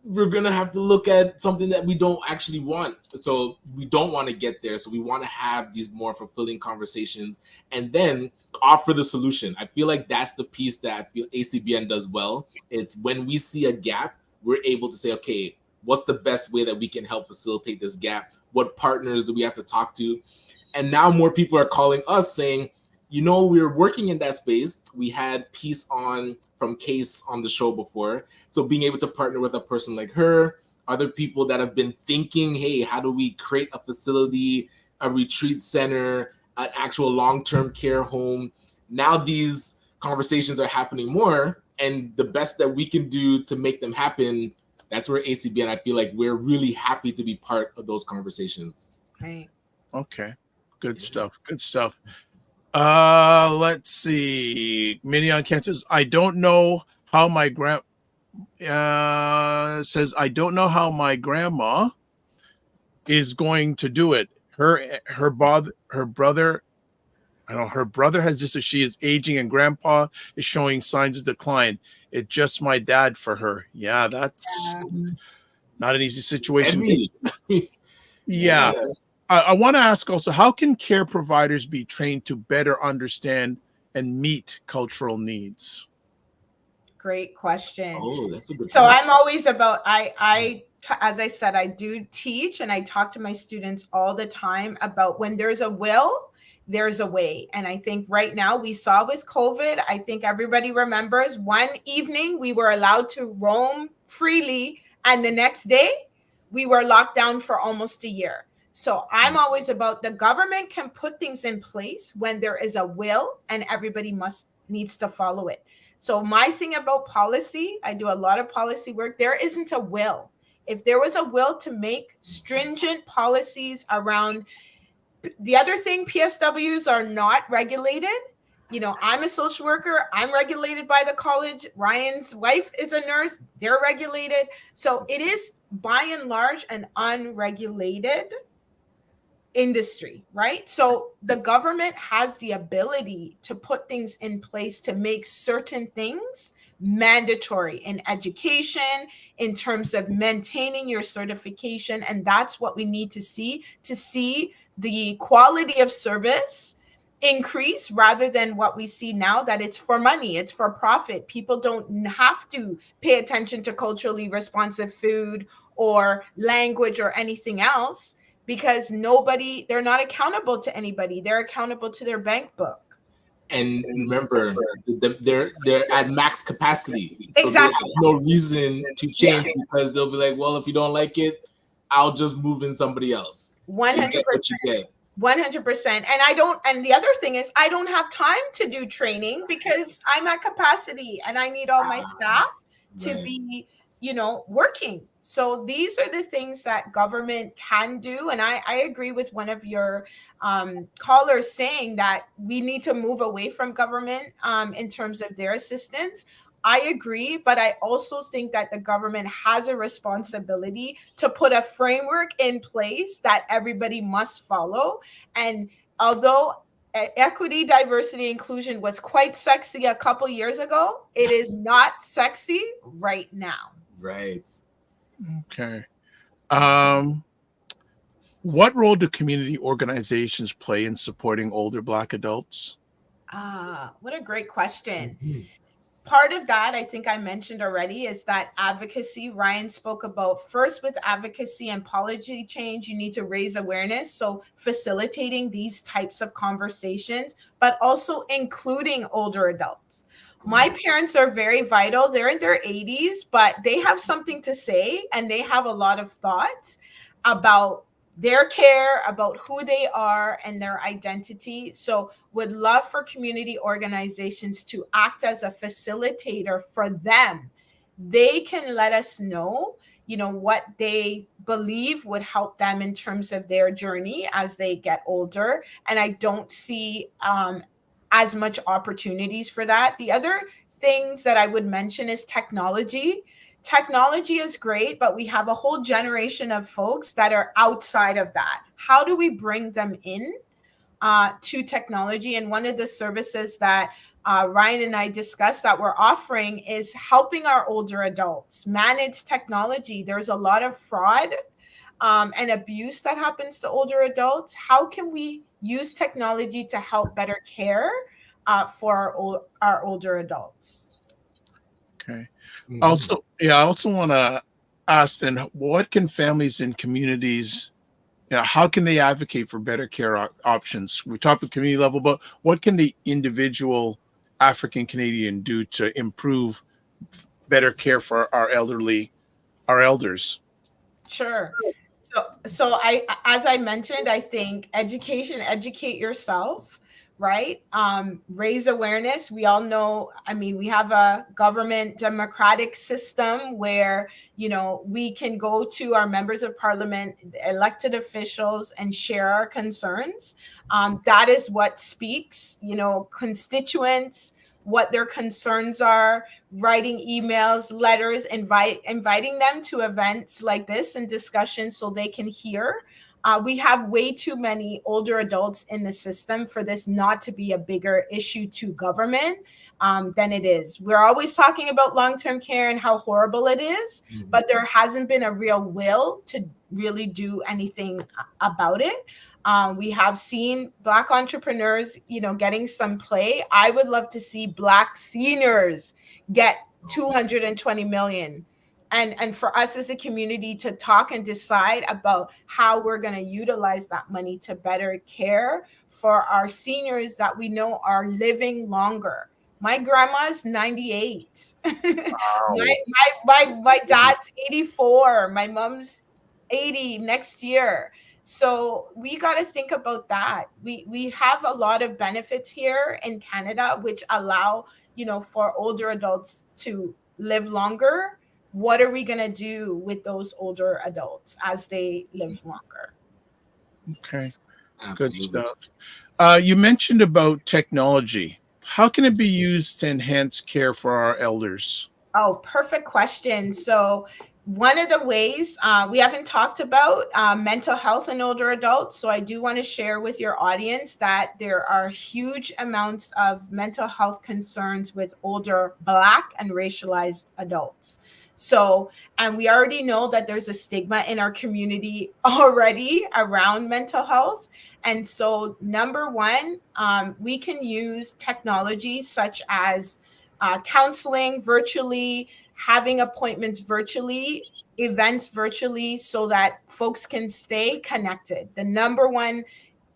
we're going to have to look at something that we don't actually want. So we don't want to get there. So we want to have these more fulfilling conversations and then offer the solution. I feel like that's the piece that I feel ACBN does well. It's when we see a gap, we're able to say, okay, what's the best way that we can help facilitate this gap? What partners do we have to talk to? And now more people are calling us saying, we're working in that space. We had Peace from Case on the show before. So being able to partner with a person like her, other people that have been thinking, hey, how do we create a facility, a retreat center, an actual long-term care home? Now these conversations are happening more. And the best that we can do to make them happen, that's where ACBN, I feel like we're really happy to be part of those conversations. Right. Okay. Good stuff. Good stuff. Let's see. Minnie on Kent says, I don't know how my grandma is going to do it. Her brother has just as she is aging and grandpa is showing signs of decline. It's just my dad for her. Yeah, that's not an easy situation. Yeah. I want to ask also, how can care providers be trained to better understand and meet cultural needs? Great question. Oh, that's a good So point. I'm always about, I as I said, I do teach and I talk to my students all the time about when there's a will, there's a way. And I think right now we saw with COVID, I think everybody remembers one evening we were allowed to roam freely, and the next day we were locked down for almost a year. So I'm always about the government can put things in place when there is a will, and everybody needs to follow it. So my thing about policy, I do a lot of policy work. There isn't a will. If there was a will to make stringent policies around the other thing, PSWs are not regulated. You know, I'm a social worker. I'm regulated by the college. Ryan's wife is a nurse. They're regulated. So it is by and large an unregulated industry, right? So the government has the ability to put things in place to make certain things mandatory in education, in terms of maintaining your certification. And that's what we need to see the quality of service increase, rather than what we see now, that it's for money, it's for profit. People don't have to pay attention to culturally responsive food or language or anything else, because they're not accountable to anybody. They're accountable to their bank book. And remember, they're at max capacity. So Exactly. there's no reason to change, because they'll be like, well, if you don't like it, I'll just move in somebody else. 100%. 100%. And the other thing is, I don't have time to do training because I'm at capacity and I need all my staff to be, working. So these are the things that government can do. And I agree with one of your callers saying that we need to move away from government in terms of their assistance. I agree, but I also think that the government has a responsibility to put a framework in place that everybody must follow. And although equity, diversity, inclusion was quite sexy a couple years ago, it is not sexy right now. Right. Okay. What role do community organizations play in supporting older Black adults? What a great question. Part of that, I think I mentioned already, is that advocacy. Ryan spoke about first with advocacy and policy change, you need to raise awareness. So facilitating these types of conversations, but also including older adults. My parents are very vital. They're in their 80s, but they have something to say and they have a lot of thoughts about their care, about who they are and their identity. So would love for community organizations to act as a facilitator for them. They can let us know, what they believe would help them in terms of their journey as they get older. And I don't see as much opportunities for that. The other things that I would mention is technology. Technology is great, but we have a whole generation of folks that are outside of that. How do we bring them in to technology? And one of the services that Ryan and I discussed that we're offering is helping our older adults manage technology. There's a lot of fraud and abuse that happens to older adults. How can we use technology to help better care for our older adults? Okay. I also want to ask then, what can families and communities, how can they advocate for better care options? We talked at community level, but what can the individual African Canadian do to improve better care for our elders? Sure. So as I mentioned, I think educate yourself, right? Raise awareness. We all know, we have a government democratic system where, we can go to our members of parliament, elected officials, and share our concerns. That is what speaks, constituents, what their concerns are, writing emails, letters, inviting them to events like this and discussions so they can hear. We have way too many older adults in the system for this not to be a bigger issue to government than it is. We're always talking about long-term care and how horrible it is, but there hasn't been a real will to really do anything about it. We have seen Black entrepreneurs, getting some play. I would love to see Black seniors get $220 million and for us as a community to talk and decide about how we're going to utilize that money to better care for our seniors that we know are living longer. My grandma's 98. Wow. my dad's 84. My mom's 80 next year. So we got to think about that. We have a lot of benefits here in Canada, which allow, for older adults to live longer. What are we going to do with those older adults as they live longer? Okay. Absolutely. Good stuff. You mentioned about technology. How can it be used to enhance care for our elders? Oh, perfect question. So one of the ways we haven't talked about mental health in older adults. So I do want to share with your audience that there are huge amounts of mental health concerns with older Black and racialized adults. So, and we already know that there's a stigma in our community already around mental health. And so, number one, we can use technology such as counseling virtually, having appointments virtually, events virtually, so that folks can stay connected. The number one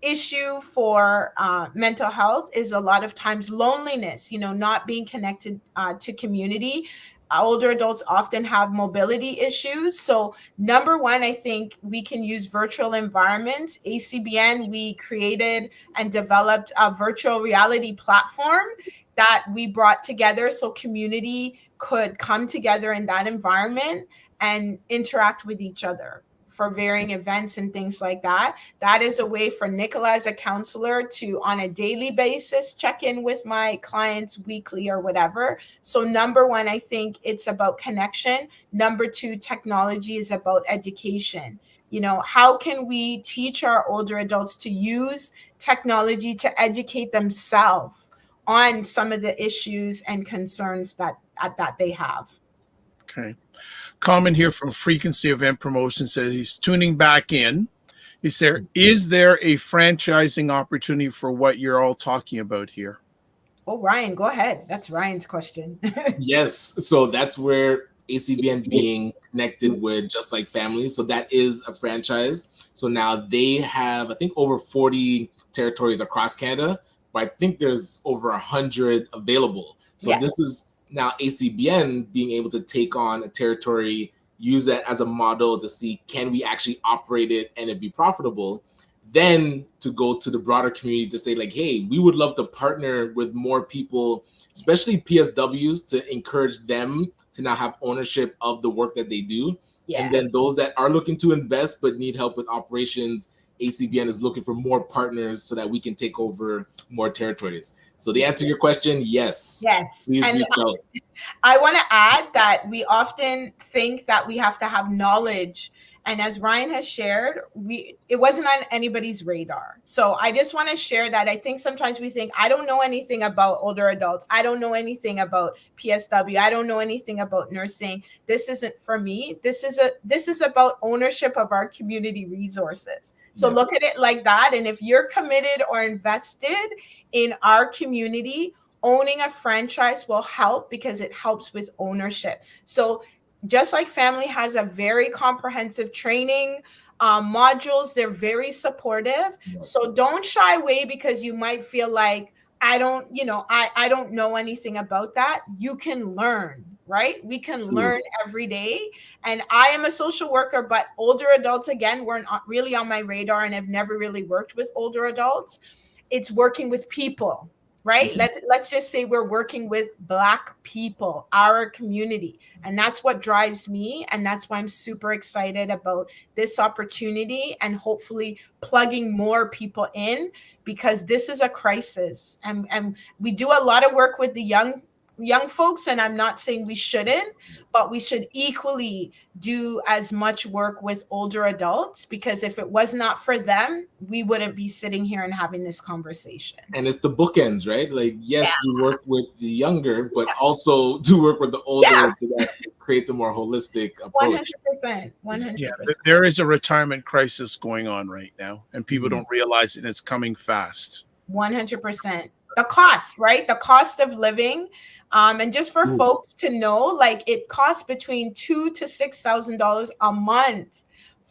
issue for mental health is a lot of times loneliness, not being connected to community. Older adults often have mobility issues. So number one, I think we can use virtual environments. ACBN, we created and developed a virtual reality platform that we brought together so community could come together in that environment and interact with each other for varying events and things like that. That is a way for Nicola as a counselor to, on a daily basis, check in with my clients weekly or whatever. So number one, I think it's about connection. Number two, technology is about education. How can we teach our older adults to use technology to educate themselves on some of the issues and concerns that they have? Okay. Comment here from Frequency Event Promotion says he's tuning back in. He said, is there a franchising opportunity for what you're all talking about here? Oh, Ryan, go ahead. That's Ryan's question. Yes. So that's where ACBN being connected with Just Like Family. So that is a franchise. So now they have, I think, over 40 territories across Canada, but I think there's over 100 available. So Yes. This is now ACBN being able to take on a territory, use that as a model to see, can we actually operate it and it be profitable? Then to go to the broader community to say like, hey, we would love to partner with more people, especially PSWs, to encourage them to now have ownership of the work that they do. Yeah. And then those that are looking to invest but need help with operations, ACBN is looking for more partners so that we can take over more territories. So the answer to your question, yes. Yes. Please And reach out. I want to add that we often think that we have to have knowledge. And as Ryan has shared, it wasn't on anybody's radar. So I just want to share that. I think sometimes we think, I don't know anything about older adults. I don't know anything about PSW. I don't know anything about nursing. This isn't for me. This is about ownership of our community resources. So Yes. look at it like that. And if you're committed or invested in our community, owning a franchise will help because it helps with ownership. So Just Like Family has a very comprehensive training modules. They're very supportive. Yes. So don't shy away because you might feel like, I don't know anything about that. You can learn, right? We can learn every day. And I am a social worker, but older adults, again, weren't really on my radar and have never really worked with older adults. It's working with people, right? Mm-hmm. Let's just say we're working with Black people, our community. And that's what drives me. And that's why I'm super excited about this opportunity and hopefully plugging more people in, because this is a crisis. And we do a lot of work with the young folks, and I'm not saying we shouldn't, but we should equally do as much work with older adults, because if it was not for them, we wouldn't be sitting here and having this conversation. And it's the bookends, right? Like, yes, do work with the younger, but also do work with the older so that it creates a more holistic approach. 100%. Yeah, there is a retirement crisis going on right now, and people don't realize it, and it's coming fast. 100%. the cost, right? The cost of living. And just for folks to know, like it costs between $2,000 to $6,000 a month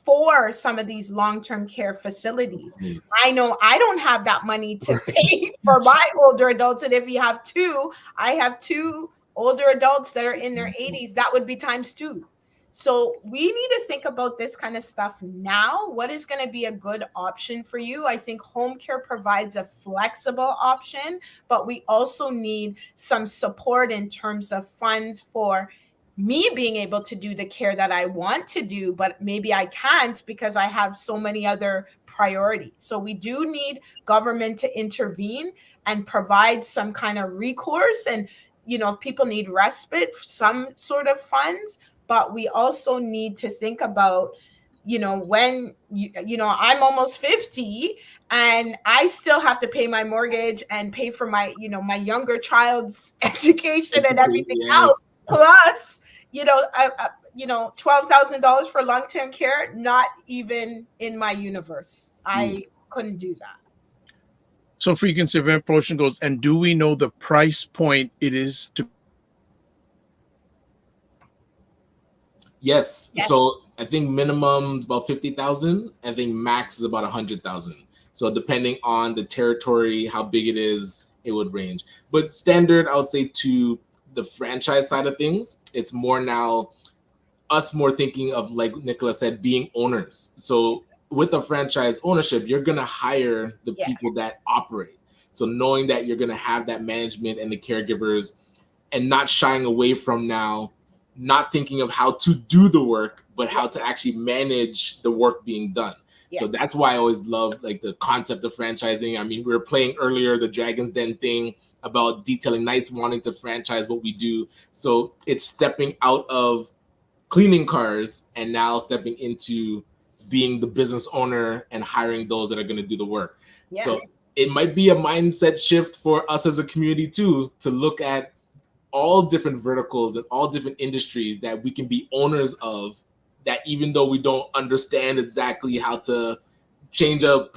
for some of these long-term care facilities. I know I don't have that money to pay for my older adults. And if you have two, I have two older adults that are in their 80s, that would be times 2. So we need to think about this kind of stuff now. What is going to be a good option for you? I think home care provides a flexible option, but we also need some support in terms of funds for me being able to do the care that I want to do, but maybe I can't because I have so many other priorities. So we do need government to intervene and provide some kind of recourse. And, you know, if people need respite, some sort of funds. But we also need to think about, you know, when, you know, I'm almost 50 and I still have to pay my mortgage and pay for my, you know, my younger child's education and everything else. Plus, you know, $12,000 for long-term care, not even in my universe. I couldn't do that. So frequency of approach goes, and do we know the price point it is to? Yes. So I think minimum is about 50,000. I think max is about 100,000. So depending on the territory, how big it is, it would range. But standard, I would say to the franchise side of things, it's more now us more thinking of, like Nicola said, being owners. So with a franchise ownership, you're going to hire the people that operate. So knowing that you're going to have that management and the caregivers and not shying away from now, not thinking of how to do the work, but how to actually manage the work being done. So that's why I always love like the concept of franchising. I mean, we were playing earlier the Dragon's Den thing about Detailing Nights wanting to franchise what we do. So it's stepping out of cleaning cars and now stepping into being the business owner and hiring those that are going to do the work. So it might be a mindset shift for us as a community too, to look at all different verticals and all different industries that we can be owners of, that even though we don't understand exactly how to change a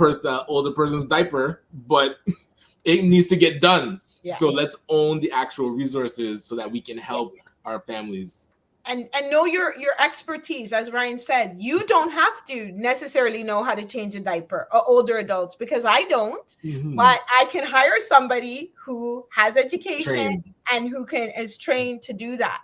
older person's diaper, but it needs to get done. So let's own the actual resources so that we can help our families. And know your expertise. As Ryan said, you don't have to necessarily know how to change a diaper, or older adults, because I don't, but I can hire somebody who has education and who is trained to do that.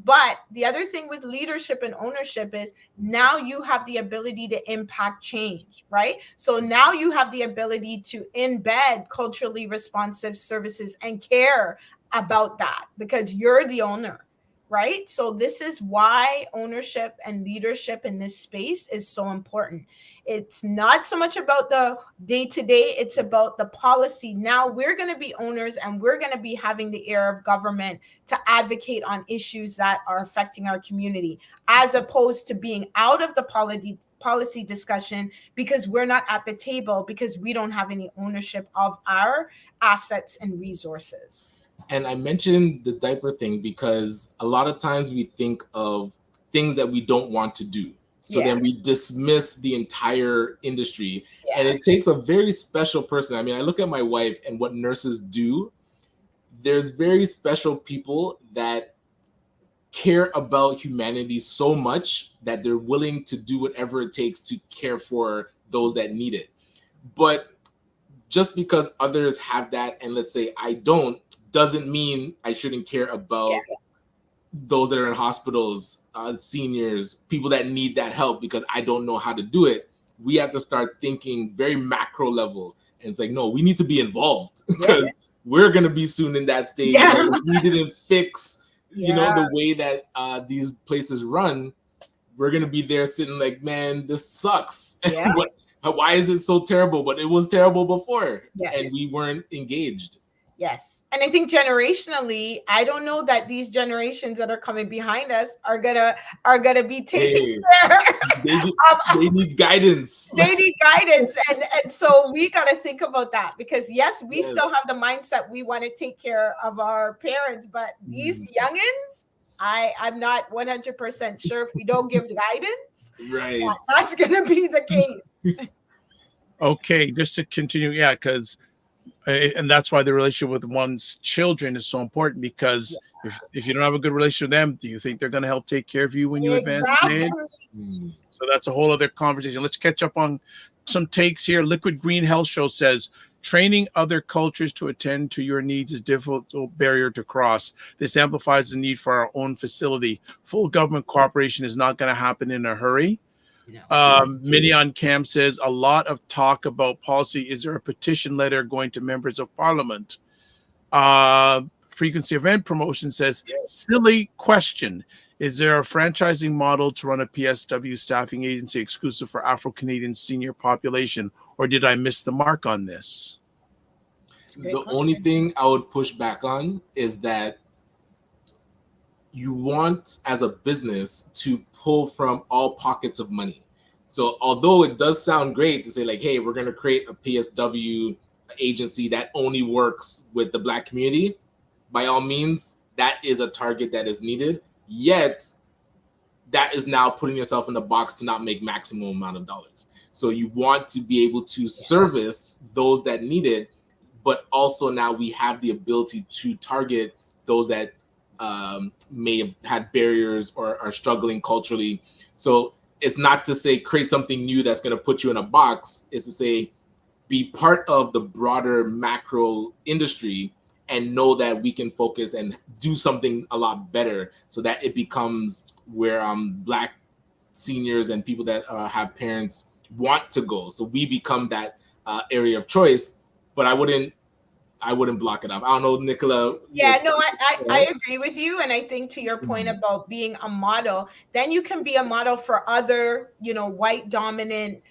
But the other thing with leadership and ownership is now you have the ability to impact change, right? So now you have the ability to embed culturally responsive services and care about that because you're the owner. Right? So this is why ownership and leadership in this space is so important. It's not so much about the day-to-day, it's about the policy. Now we're going to be owners and we're going to be having the ear of government to advocate on issues that are affecting our community, as opposed to being out of the policy discussion because we're not at the table because we don't have any ownership of our assets and resources. And I mentioned the diaper thing because a lot of times we think of things that we don't want to do. So then we dismiss the entire industry. And it takes a very special person. I mean, I look at my wife and what nurses do. There's very special people that care about humanity so much that they're willing to do whatever it takes to care for those that need it. But just because others have that, and let's say I don't, doesn't mean I shouldn't care about those that are in hospitals, seniors, people that need that help because I don't know how to do it. We have to start thinking very macro level. And it's like, no, we need to be involved because we're going to be soon in that stage. And if we didn't fix, you know, the way that these places run, we're going to be there sitting like, man, this sucks. Why is it so terrible? But it was terrible before and we weren't engaged. Yes. And I think generationally, I don't know that these generations that are coming behind us are gonna be taking care. They need guidance. They need guidance. And so we gotta think about that because yes, we still have the mindset we want to take care of our parents, but these youngins, I'm not 100% sure if we don't give guidance, that's gonna be the case. Okay, just to continue, because And that's why the relationship with one's children is so important, because if you don't have a good relationship with them, do you think they're going to help take care of you when you advance in age? So that's a whole other conversation. Let's catch up on some takes here. Liquid Green Health Show says, training other cultures to attend to your needs is a difficult barrier to cross. This amplifies the need for our own facility. Full government cooperation is not going to happen in a hurry. Minion Cam says, a lot of talk about policy. Is there a petition letter going to members of parliament? Frequency Event Promotion says, silly question. Is there a franchising model to run a PSW staffing agency exclusive for Afro-Canadian senior population, or did I miss the mark on this? The only thing I would push back on is that you want, as a business, to pull from all pockets of money. So although it does sound great to say like, hey, we're going to create a PSW agency that only works with the Black community, by all means, that is a target that is needed. Yet that is now putting yourself in the box to not make maximum amount of dollars. So you want to be able to service those that need it, but also now we have the ability to target those that may have had barriers or are struggling culturally. So it's not to say create something new that's going to put you in a box. It's to say be part of the broader macro industry and know that we can focus and do something a lot better, so that it becomes where Black seniors and people that have parents want to go. So we become that area of choice. But I wouldn't block it off. I don't know, Nicola. Yeah, no, I agree with you. And I think to your point about being a model, then you can be a model for other, white dominant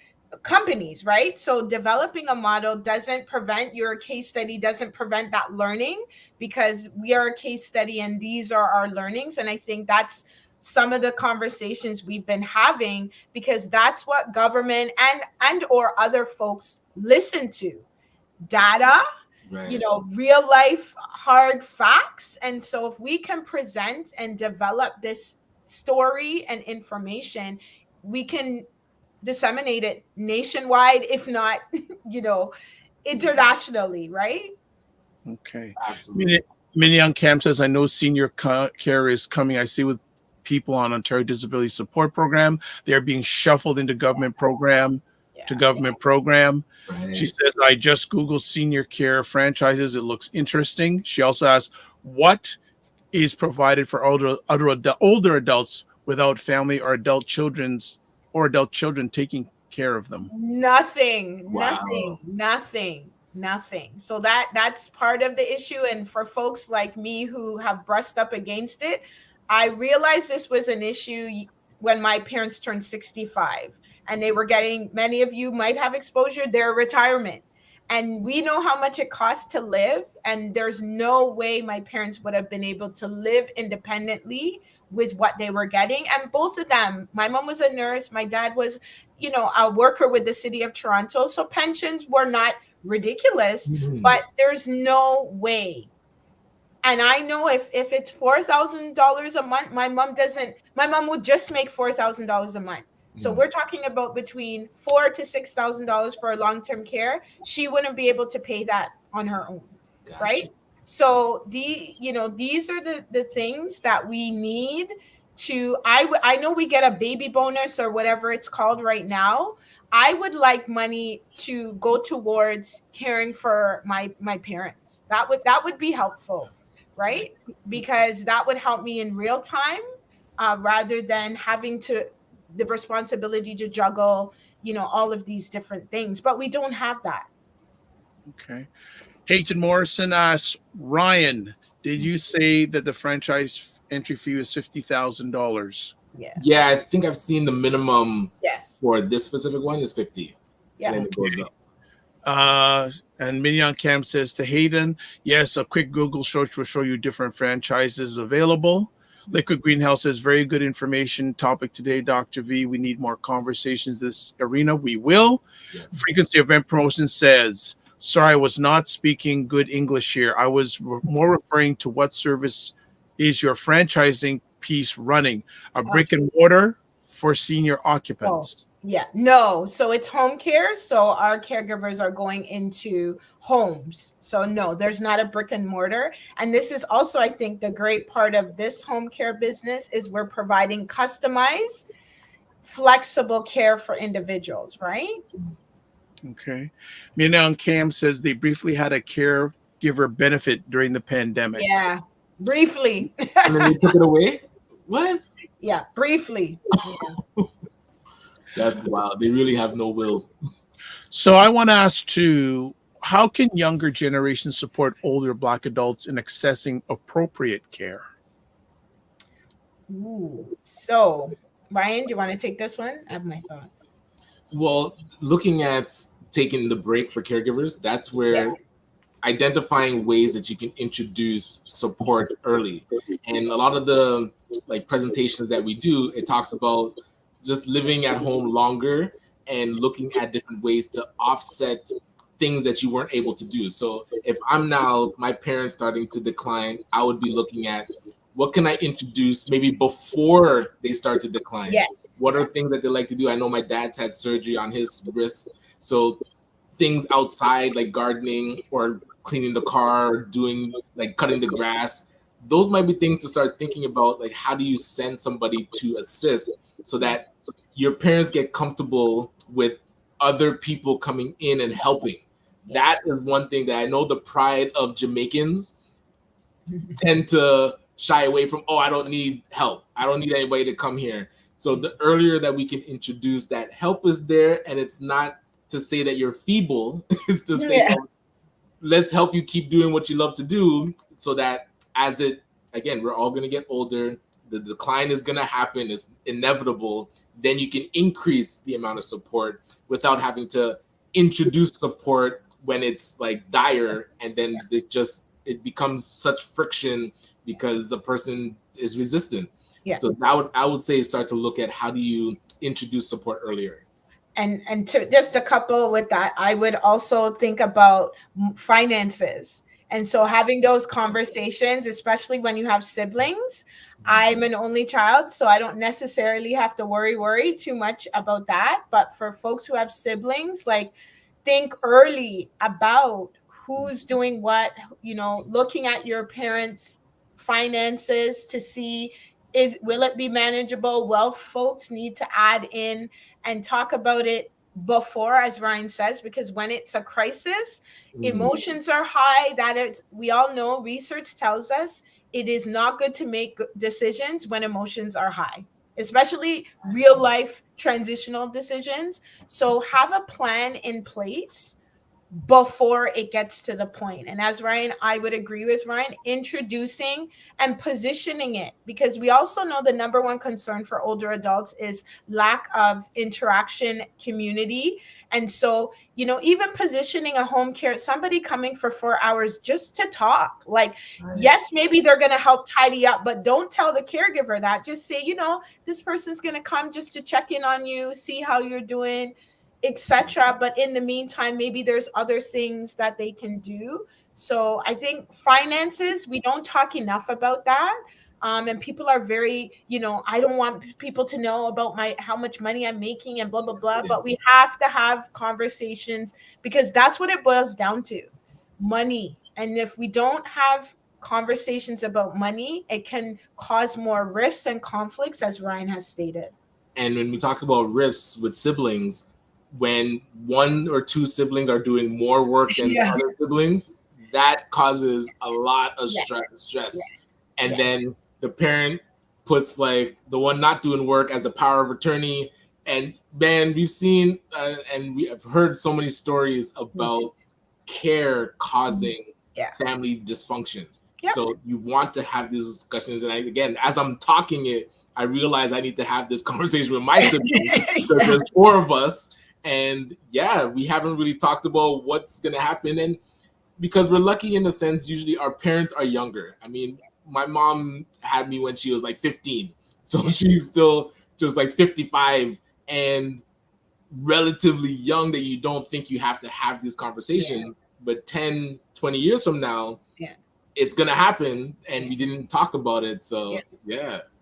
companies, right? So developing a model doesn't prevent your case study, doesn't prevent that learning, because we are a case study and these are our learnings. And I think that's some of the conversations we've been having, because that's what government and or other folks listen to. Data, right, real life hard facts. And so if we can present and develop this story and information, we can disseminate it nationwide, if not, internationally, right? Okay. Absolutely. Minion Cam says, I know senior care is coming. I see with people on Ontario Disability Support Program, they're being shuffled into government program to government program. Right. She says, I just Googled senior care franchises. It looks interesting. She also asks, what is provided for older adults without family or adult children taking care of them? Nothing. So that's part of the issue. And for folks like me who have brushed up against it, I realized this was an issue when my parents turned 65 and they were getting, many of you might have exposure, their retirement. And we know how much it costs to live. And there's no way my parents would have been able to live independently with what they were getting. And both of them, my mom was a nurse, my dad was, a worker with the city of Toronto. So pensions were not ridiculous, but there's no way. And I know if it's $4,000 a month, my mom would just make $4,000 a month. So we're talking about between $4,000 to $6,000 for long-term care. She wouldn't be able to pay that on her own, gotcha. Right? So these are the things that we need to. I know we get a baby bonus or whatever it's called right now. I would like money to go towards caring for my parents. That would be helpful, right? Because that would help me in real time, rather than having the responsibility to juggle, all of these different things. But we don't have that. Okay. Hayton Morrison asks, Ryan, did you say that the franchise entry fee was $50,000? Yeah, I think I've seen the minimum for this specific one is 50. Yeah. And then it goes up. And Minion Cam says to Hayden, yes, a quick Google search will show you different franchises available. Liquid Green Health says, very good information topic today, Dr. V. We need more conversations this arena. We will. Yes. Frequency Event Promotion says, sorry, I was not speaking good English here. I was more referring to what service is your franchising piece running? A brick and mortar for senior occupants? Yeah, no. So it's home care. So our caregivers are going into homes. So no, there's not a brick and mortar. And this is also, I think, the great part of this home care business is we're providing customized, flexible care for individuals, right? Okay. Mina and Cam says they briefly had a caregiver benefit during the pandemic. Yeah, briefly. And then they took it away? What? Yeah, briefly. Yeah. That's wild. They really have no will. So I want to ask too, how can younger generations support older Black adults in accessing appropriate care? Ooh. So, Ryan, do you want to take this one? I have my thoughts. Well, looking at taking the break for caregivers, that's where identifying ways that you can introduce support early. And a lot of the presentations that we do, it talks about just living at home longer and looking at different ways to offset things that you weren't able to do. So if I'm now, my parents starting to decline, I would be looking at what can I introduce maybe before they start to decline? Yes. What are things that they like to do? I know my dad's had surgery on his wrist. So things outside like gardening or cleaning the car, doing cutting the grass, those might be things to start thinking about. Like, how do you send somebody to assist so that your parents get comfortable with other people coming in and helping? That is one thing that I know the pride of Jamaicans tend to shy away from. Oh, I don't need help. I don't need anybody to come here. So the earlier that we can introduce that help is there, and it's not to say that you're feeble, it's to say, let's help you keep doing what you love to do, so that we're all going to get older. The decline is going to happen. It's inevitable. Then you can increase the amount of support without having to introduce support when it's dire, and then it becomes such friction because the person is resistant. So I would say start to look at how do you introduce support earlier. And to just a couple with that, I would also think about finances. And so having those conversations, especially when you have siblings. I'm an only child, so I don't necessarily have to worry too much about that. But for folks who have siblings, think early about who's doing what, looking at your parents' finances to see, will it be manageable? Well, folks need to add in and talk about it before, as Ryan says, because when it's a crisis, emotions are high. We all know, research tells us it is not good to make decisions when emotions are high, especially real life transitional decisions. So have a plan in place before it gets to the point. And as Ryan, I would agree with Ryan, introducing and positioning it, because we also know the number one concern for older adults is lack of interaction, community. And so, even positioning a home care, somebody coming for 4 hours just to talk, yes, maybe they're going to help tidy up, but don't tell the caregiver that. Just say, this person's going to come just to check in on you, see how you're doing, etc. But in the meantime, maybe there's other things that they can do. So I think finances, we don't talk enough about that. And people are very, I don't want people to know about how much money I'm making and blah, blah, blah. But we have to have conversations, because that's what it boils down to, money. And if we don't have conversations about money, it can cause more rifts and conflicts, as Ryan has stated. And when we talk about rifts with siblings, when one or two siblings are doing more work than the other siblings, that causes a lot of stress. And then the parent puts the one not doing work as the power of attorney. And man, we've seen and we have heard so many stories about care causing family dysfunction. So you want to have these discussions. And again, as I'm talking it, I realize I need to have this conversation with my siblings, because there's 4 of us. And we haven't really talked about what's going to happen. And because we're lucky in a sense, usually our parents are younger. I mean, my mom had me when she was 15. So she's still just 55 and relatively young, that you don't think you have to have this conversation. But 10, 20 years from now, it's going to happen. And we didn't talk about it. So,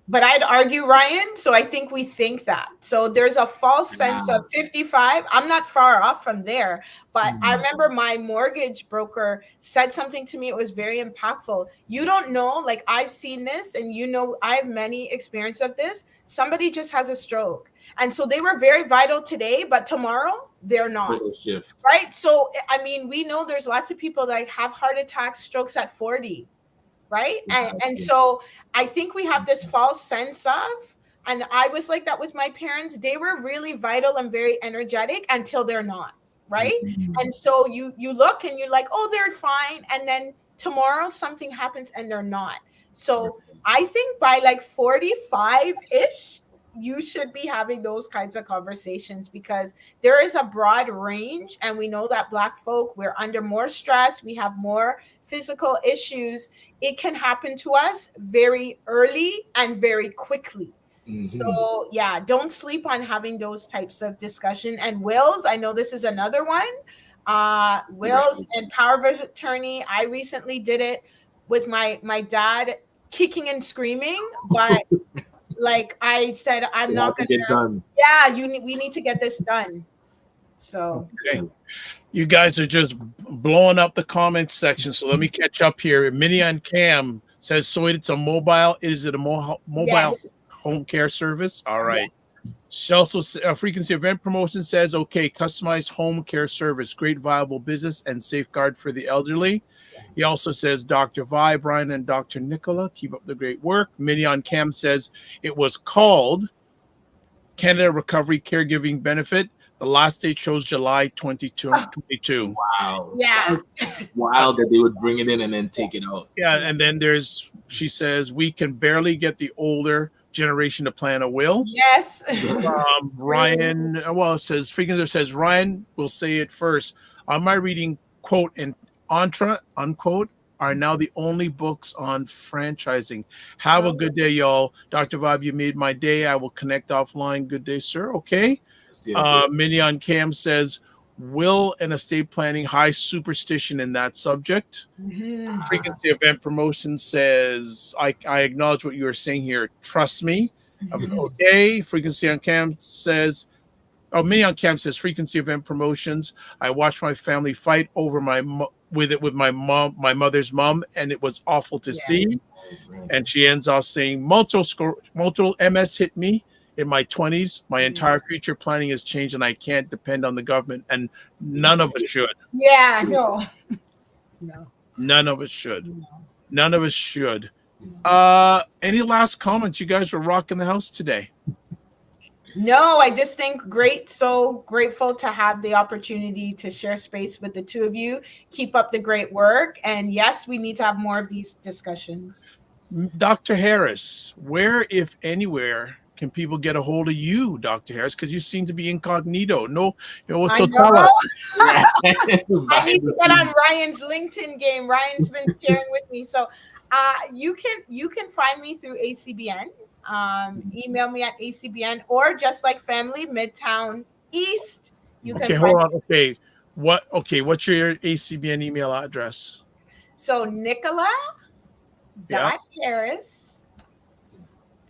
but I'd argue, Ryan. So I think we think that. So there's a false sense of 55. I'm not far off from there, but I remember my mortgage broker said something to me. It was very impactful. You don't know, like I've seen this, and you know, I have many experience of this. Somebody just has a stroke. And so they were very vital today, but tomorrow they're not. Right. So, I mean, we know there's lots of people that have heart attacks, strokes at 40. Right. And so I think we have this false sense of, and I was like that with my parents. They were really vital and very energetic until they're not. Right. And so you look and you're like, oh, they're fine. And then tomorrow something happens and they're not. So I think by like 45-ish, you should be having those kinds of conversations, because there is a broad range, and we know that Black folk, we're under more stress, we have more physical issues. It can happen to us very early and very quickly. So yeah, don't sleep on having those types of discussion. And wills, I know this is another one. Wills and power of attorney. I recently did it with my dad kicking and screaming, but like I said, I'm not going to get done. Yeah, we need to get this done. So okay. You guys are just blowing up the comments section. So let me catch up here. Minion Cam says, so it's a mobile. Is it a mobile home care service? All right. She also Frequency Event Promotion says, okay, customized home care service, great viable business and safeguard for the elderly. He also says, Dr. Vi, Brian, and Dr. Nicola, keep up the great work. Minion Cam says it was called Canada Recovery Caregiving Benefit. The last date shows July 2022. Wow. Yeah. Wild that they would bring it in and then take it out. Yeah, and then she says, we can barely get the older generation to plan a will. Yes. Ryan, it says, Frequency says, Ryan will say it first. On my reading, quote, and Entre, unquote, are now the only books on franchising. Have a good day, y'all. Dr. Vibe, you made my day. I will connect offline. Good day, sir. Okay. Minion Cam says, will and estate planning, high superstition in that subject. Frequency Event Promotion says, I acknowledge what you are saying here. Trust me. Okay. Frequency on Cam says, Minion Cam says, Frequency Event Promotions. I watched my family fight over with my mother's mom, and it was awful to see. And she ends off saying, multiple MS hit me in my 20s. My entire future planning has changed, and I can't depend on the government, and none of us should. Yeah, no. None of us should. None of us should. Any last comments? You guys were rocking the house today. No, I just think so grateful to have the opportunity to share space with the two of you. Keep up the great work. And yes, we need to have more of these discussions. Dr. Harris, where, if anywhere, can people get a hold of you, Dr. Harris? Because you seem to be incognito. So tell us. I need to get on Ryan's LinkedIn game. Ryan's been sharing with me. So you can find me through ACBN. Email me at ACBN, or just like family, Midtown East. You can hold on. Okay. What's your ACBN email address? So Nicola.Harris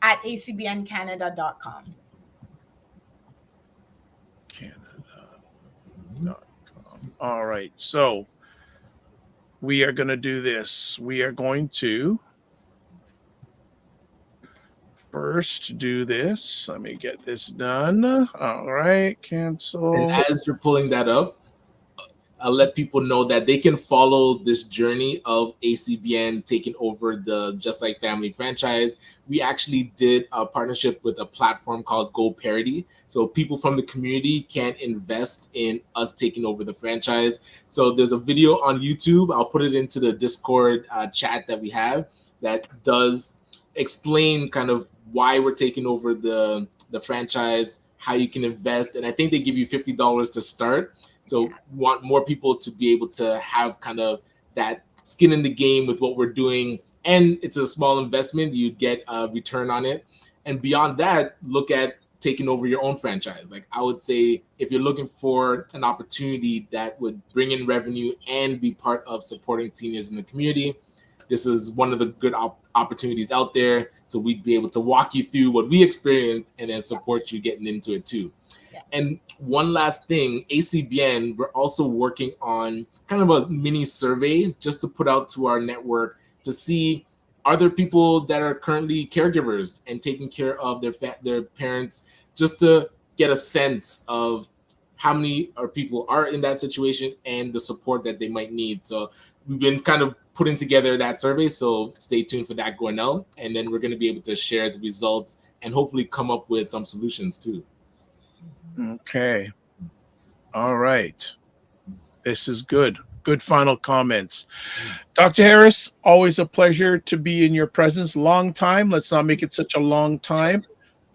at acbncanada.com. Canada.com. All right. So we are going to do this. We are going to first do this. Let me get this done. All right. Cancel. And as you're pulling that up, I'll let people know that they can follow this journey of ACBN taking over the Just Like Family franchise. We actually did a partnership with a platform called Go Parity. So people from the community can invest in us taking over the franchise. So there's a video on YouTube. I'll put it into the Discord chat that we have that does explain kind of why we're taking over the franchise, how you can invest. And I think they give you $50 to start. So we want more people to be able to have kind of that skin in the game with what we're doing. And it's a small investment. You'd get a return on it. And beyond that, look at taking over your own franchise. Like I would say, if you're looking for an opportunity that would bring in revenue and be part of supporting seniors in the community, this is one of the good opportunities out there. So we'd be able to walk you through what we experienced and then support you getting into it too. Yeah. And one last thing, ACBN, we're also working on kind of a mini survey just to put out to our network to see, are there people that are currently caregivers and taking care of their parents, just to get a sense of how many people are in that situation and the support that they might need. So we've been kind of putting together that survey, so stay tuned for that going out, and then we're going to be able to share the results and hopefully come up with some solutions too. Okay. All right. This is good. Good final comments. Dr. Harris, always a pleasure to be in your presence. Long time. Let's not make it such a long time.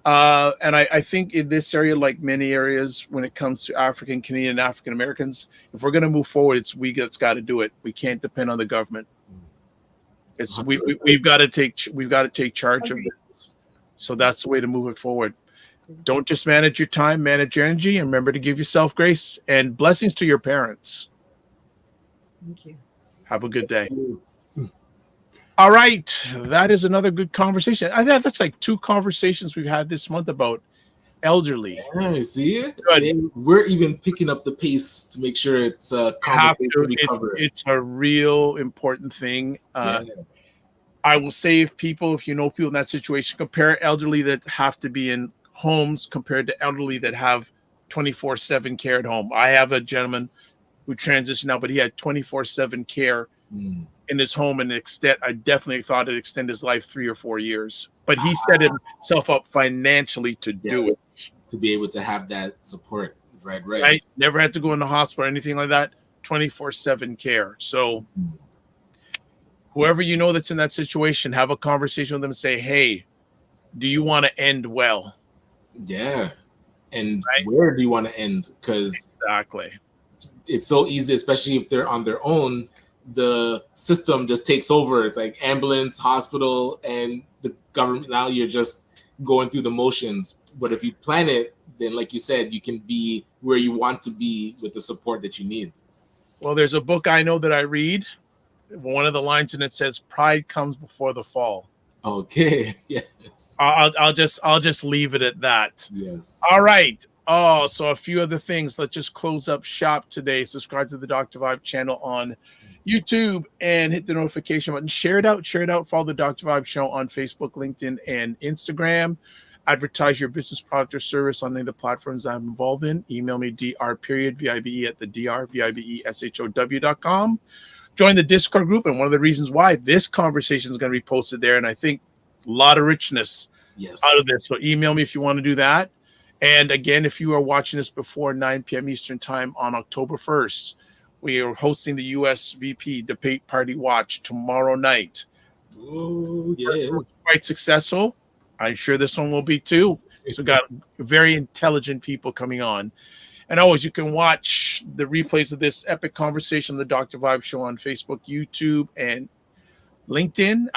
And I think in this area, like many areas, when it comes to African, Canadian, African Americans, if we're going to move forward, it's we that's got to do it. We can't depend on the government. It's we've got to take charge of this. So that's the way to move it forward. Don't just manage your time, manage your energy, and remember to give yourself grace and blessings to your parents. Thank you. Have a good day. All right. That is another good conversation. I think that's like 2 conversations we've had this month about elderly. Yeah, see it? We're even picking up the pace to make sure it's a conversation we cover. It's a real important thing. I will say, if you know people in that situation, compare elderly that have to be in homes compared to elderly that have 24/7 care at home. I have a gentleman who transitioned out, but he had 24/7 care in his home, and I definitely thought it extend his life 3 or 4 years. But he set himself up financially to do it, to be able to have that support. Right. Never had to go in the hospital or anything like that. 24/7 care. So whoever you know that's in that situation, have a conversation with them and say, hey, do you want to end well? Yeah. And where do you want to end? Because exactly, it's so easy, especially if they're on their own. The system just takes over. It's like ambulance, hospital, and the government. Now you're just going through the motions. But if you plan it, then like you said, you can be where you want to be with the support that you need. Well, there's a book I know that I read. One of the lines in it says, "Pride comes before the fall." Okay. Yes. I'll just leave it at that. Yes. All right. Oh, so a few other things. Let's just close up shop today. Subscribe to the Dr. Vibe channel on YouTube and hit the notification button. Share it out. Follow the Dr. Vibe Show on Facebook, LinkedIn, and Instagram. Advertise your business, product, or service on any of the platforms I'm involved in. Email me dr.vibe at the drvibeshow.com. Join the Discord group, and one of the reasons why this conversation is going to be posted there, and I think a lot of richness out of this. So email me if you want to do that. And again, if you are watching this before 9 p.m. Eastern time on October 1st, we are hosting the U.S. VP Debate Party Watch tomorrow night. Oh, yeah. Quite successful. I'm sure this one will be too. So we've got very intelligent people coming on. And always, you can watch the replays of this epic conversation on the Dr. Vibe Show on Facebook, YouTube, and LinkedIn,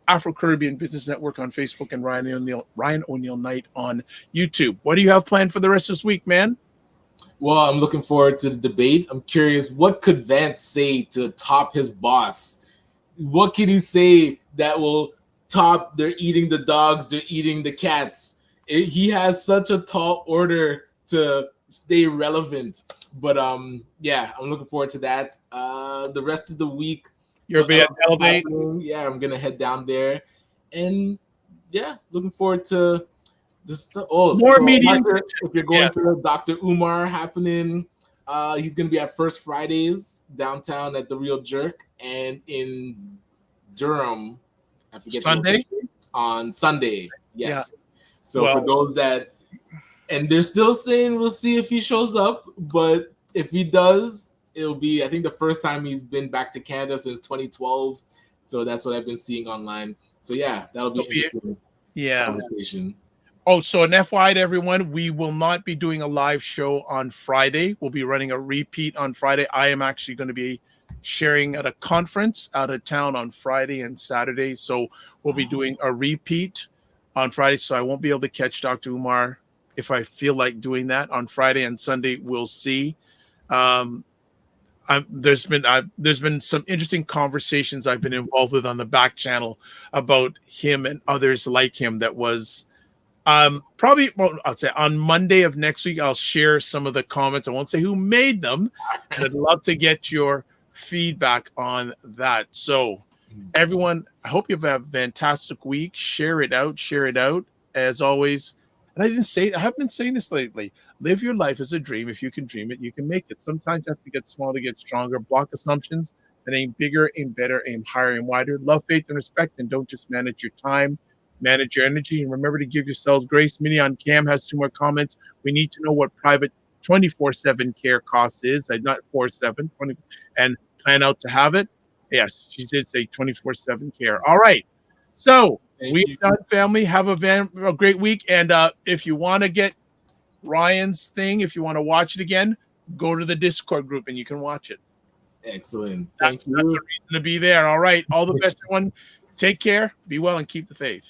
Afro-Caribbean Business Network on Facebook, and Ryan O'Neill Knight on YouTube. What do you have planned for the rest of this week, man? Well, I'm looking forward to the debate. I'm curious, what could Vance say to top his boss? What could he say that will top, they're eating the dogs, they're eating the cats? He has such a tall order to stay relevant. But yeah, I'm looking forward to that. The rest of the week, you're being Elevate. Yeah, I'm gonna head down there, and yeah, looking forward to this. More meetings. If you're going to Dr. Umar happening, he's gonna be at First Fridays downtown at the Real Jerk, and in Durham, I forget Sunday. On Sunday, yes. Yeah. So for those that. And they're still saying we'll see if he shows up, but if he does, it'll be, I think, the first time he's been back to Canada since 2012. So that's what I've been seeing online. So yeah, that'll be interesting. Yeah. Conversation. Oh, so an FYI to everyone, we will not be doing a live show on Friday. We'll be running a repeat on Friday. I am actually going to be sharing at a conference out of town on Friday and Saturday. So we'll be doing a repeat on Friday. So I won't be able to catch Dr. Umar if I feel like doing that on Friday and Sunday. We'll see. I there's been some interesting conversations I've been involved with on the back channel about him and others like him. That was probably, well, I'll say on Monday of next week, I'll share some of the comments. I won't say who made them. And I'd love to get your feedback on that. So everyone, I hope you have a fantastic week. Share it out as always. And I haven't been saying this lately. Live your life as a dream. If you can dream it, you can make it. Sometimes you have to get small to get stronger. Block assumptions and aim bigger, aim better, aim higher, aim wider. Love, faith, and respect. And don't just manage your time, manage your energy. And remember to give yourselves grace. Minnie on Cam has 2 more comments. We need to know what private 24/7 care cost is. Not 4/7, 20, and plan out to have it. Yes, she did say 24/7 care. All right. So we've done, family. Have a great week. And if you want to get Ryan's thing, if you want to watch it again, go to the Discord group and you can watch it. Excellent. That's a reason to be there. All right. All the best, everyone. Take care. Be well and keep the faith.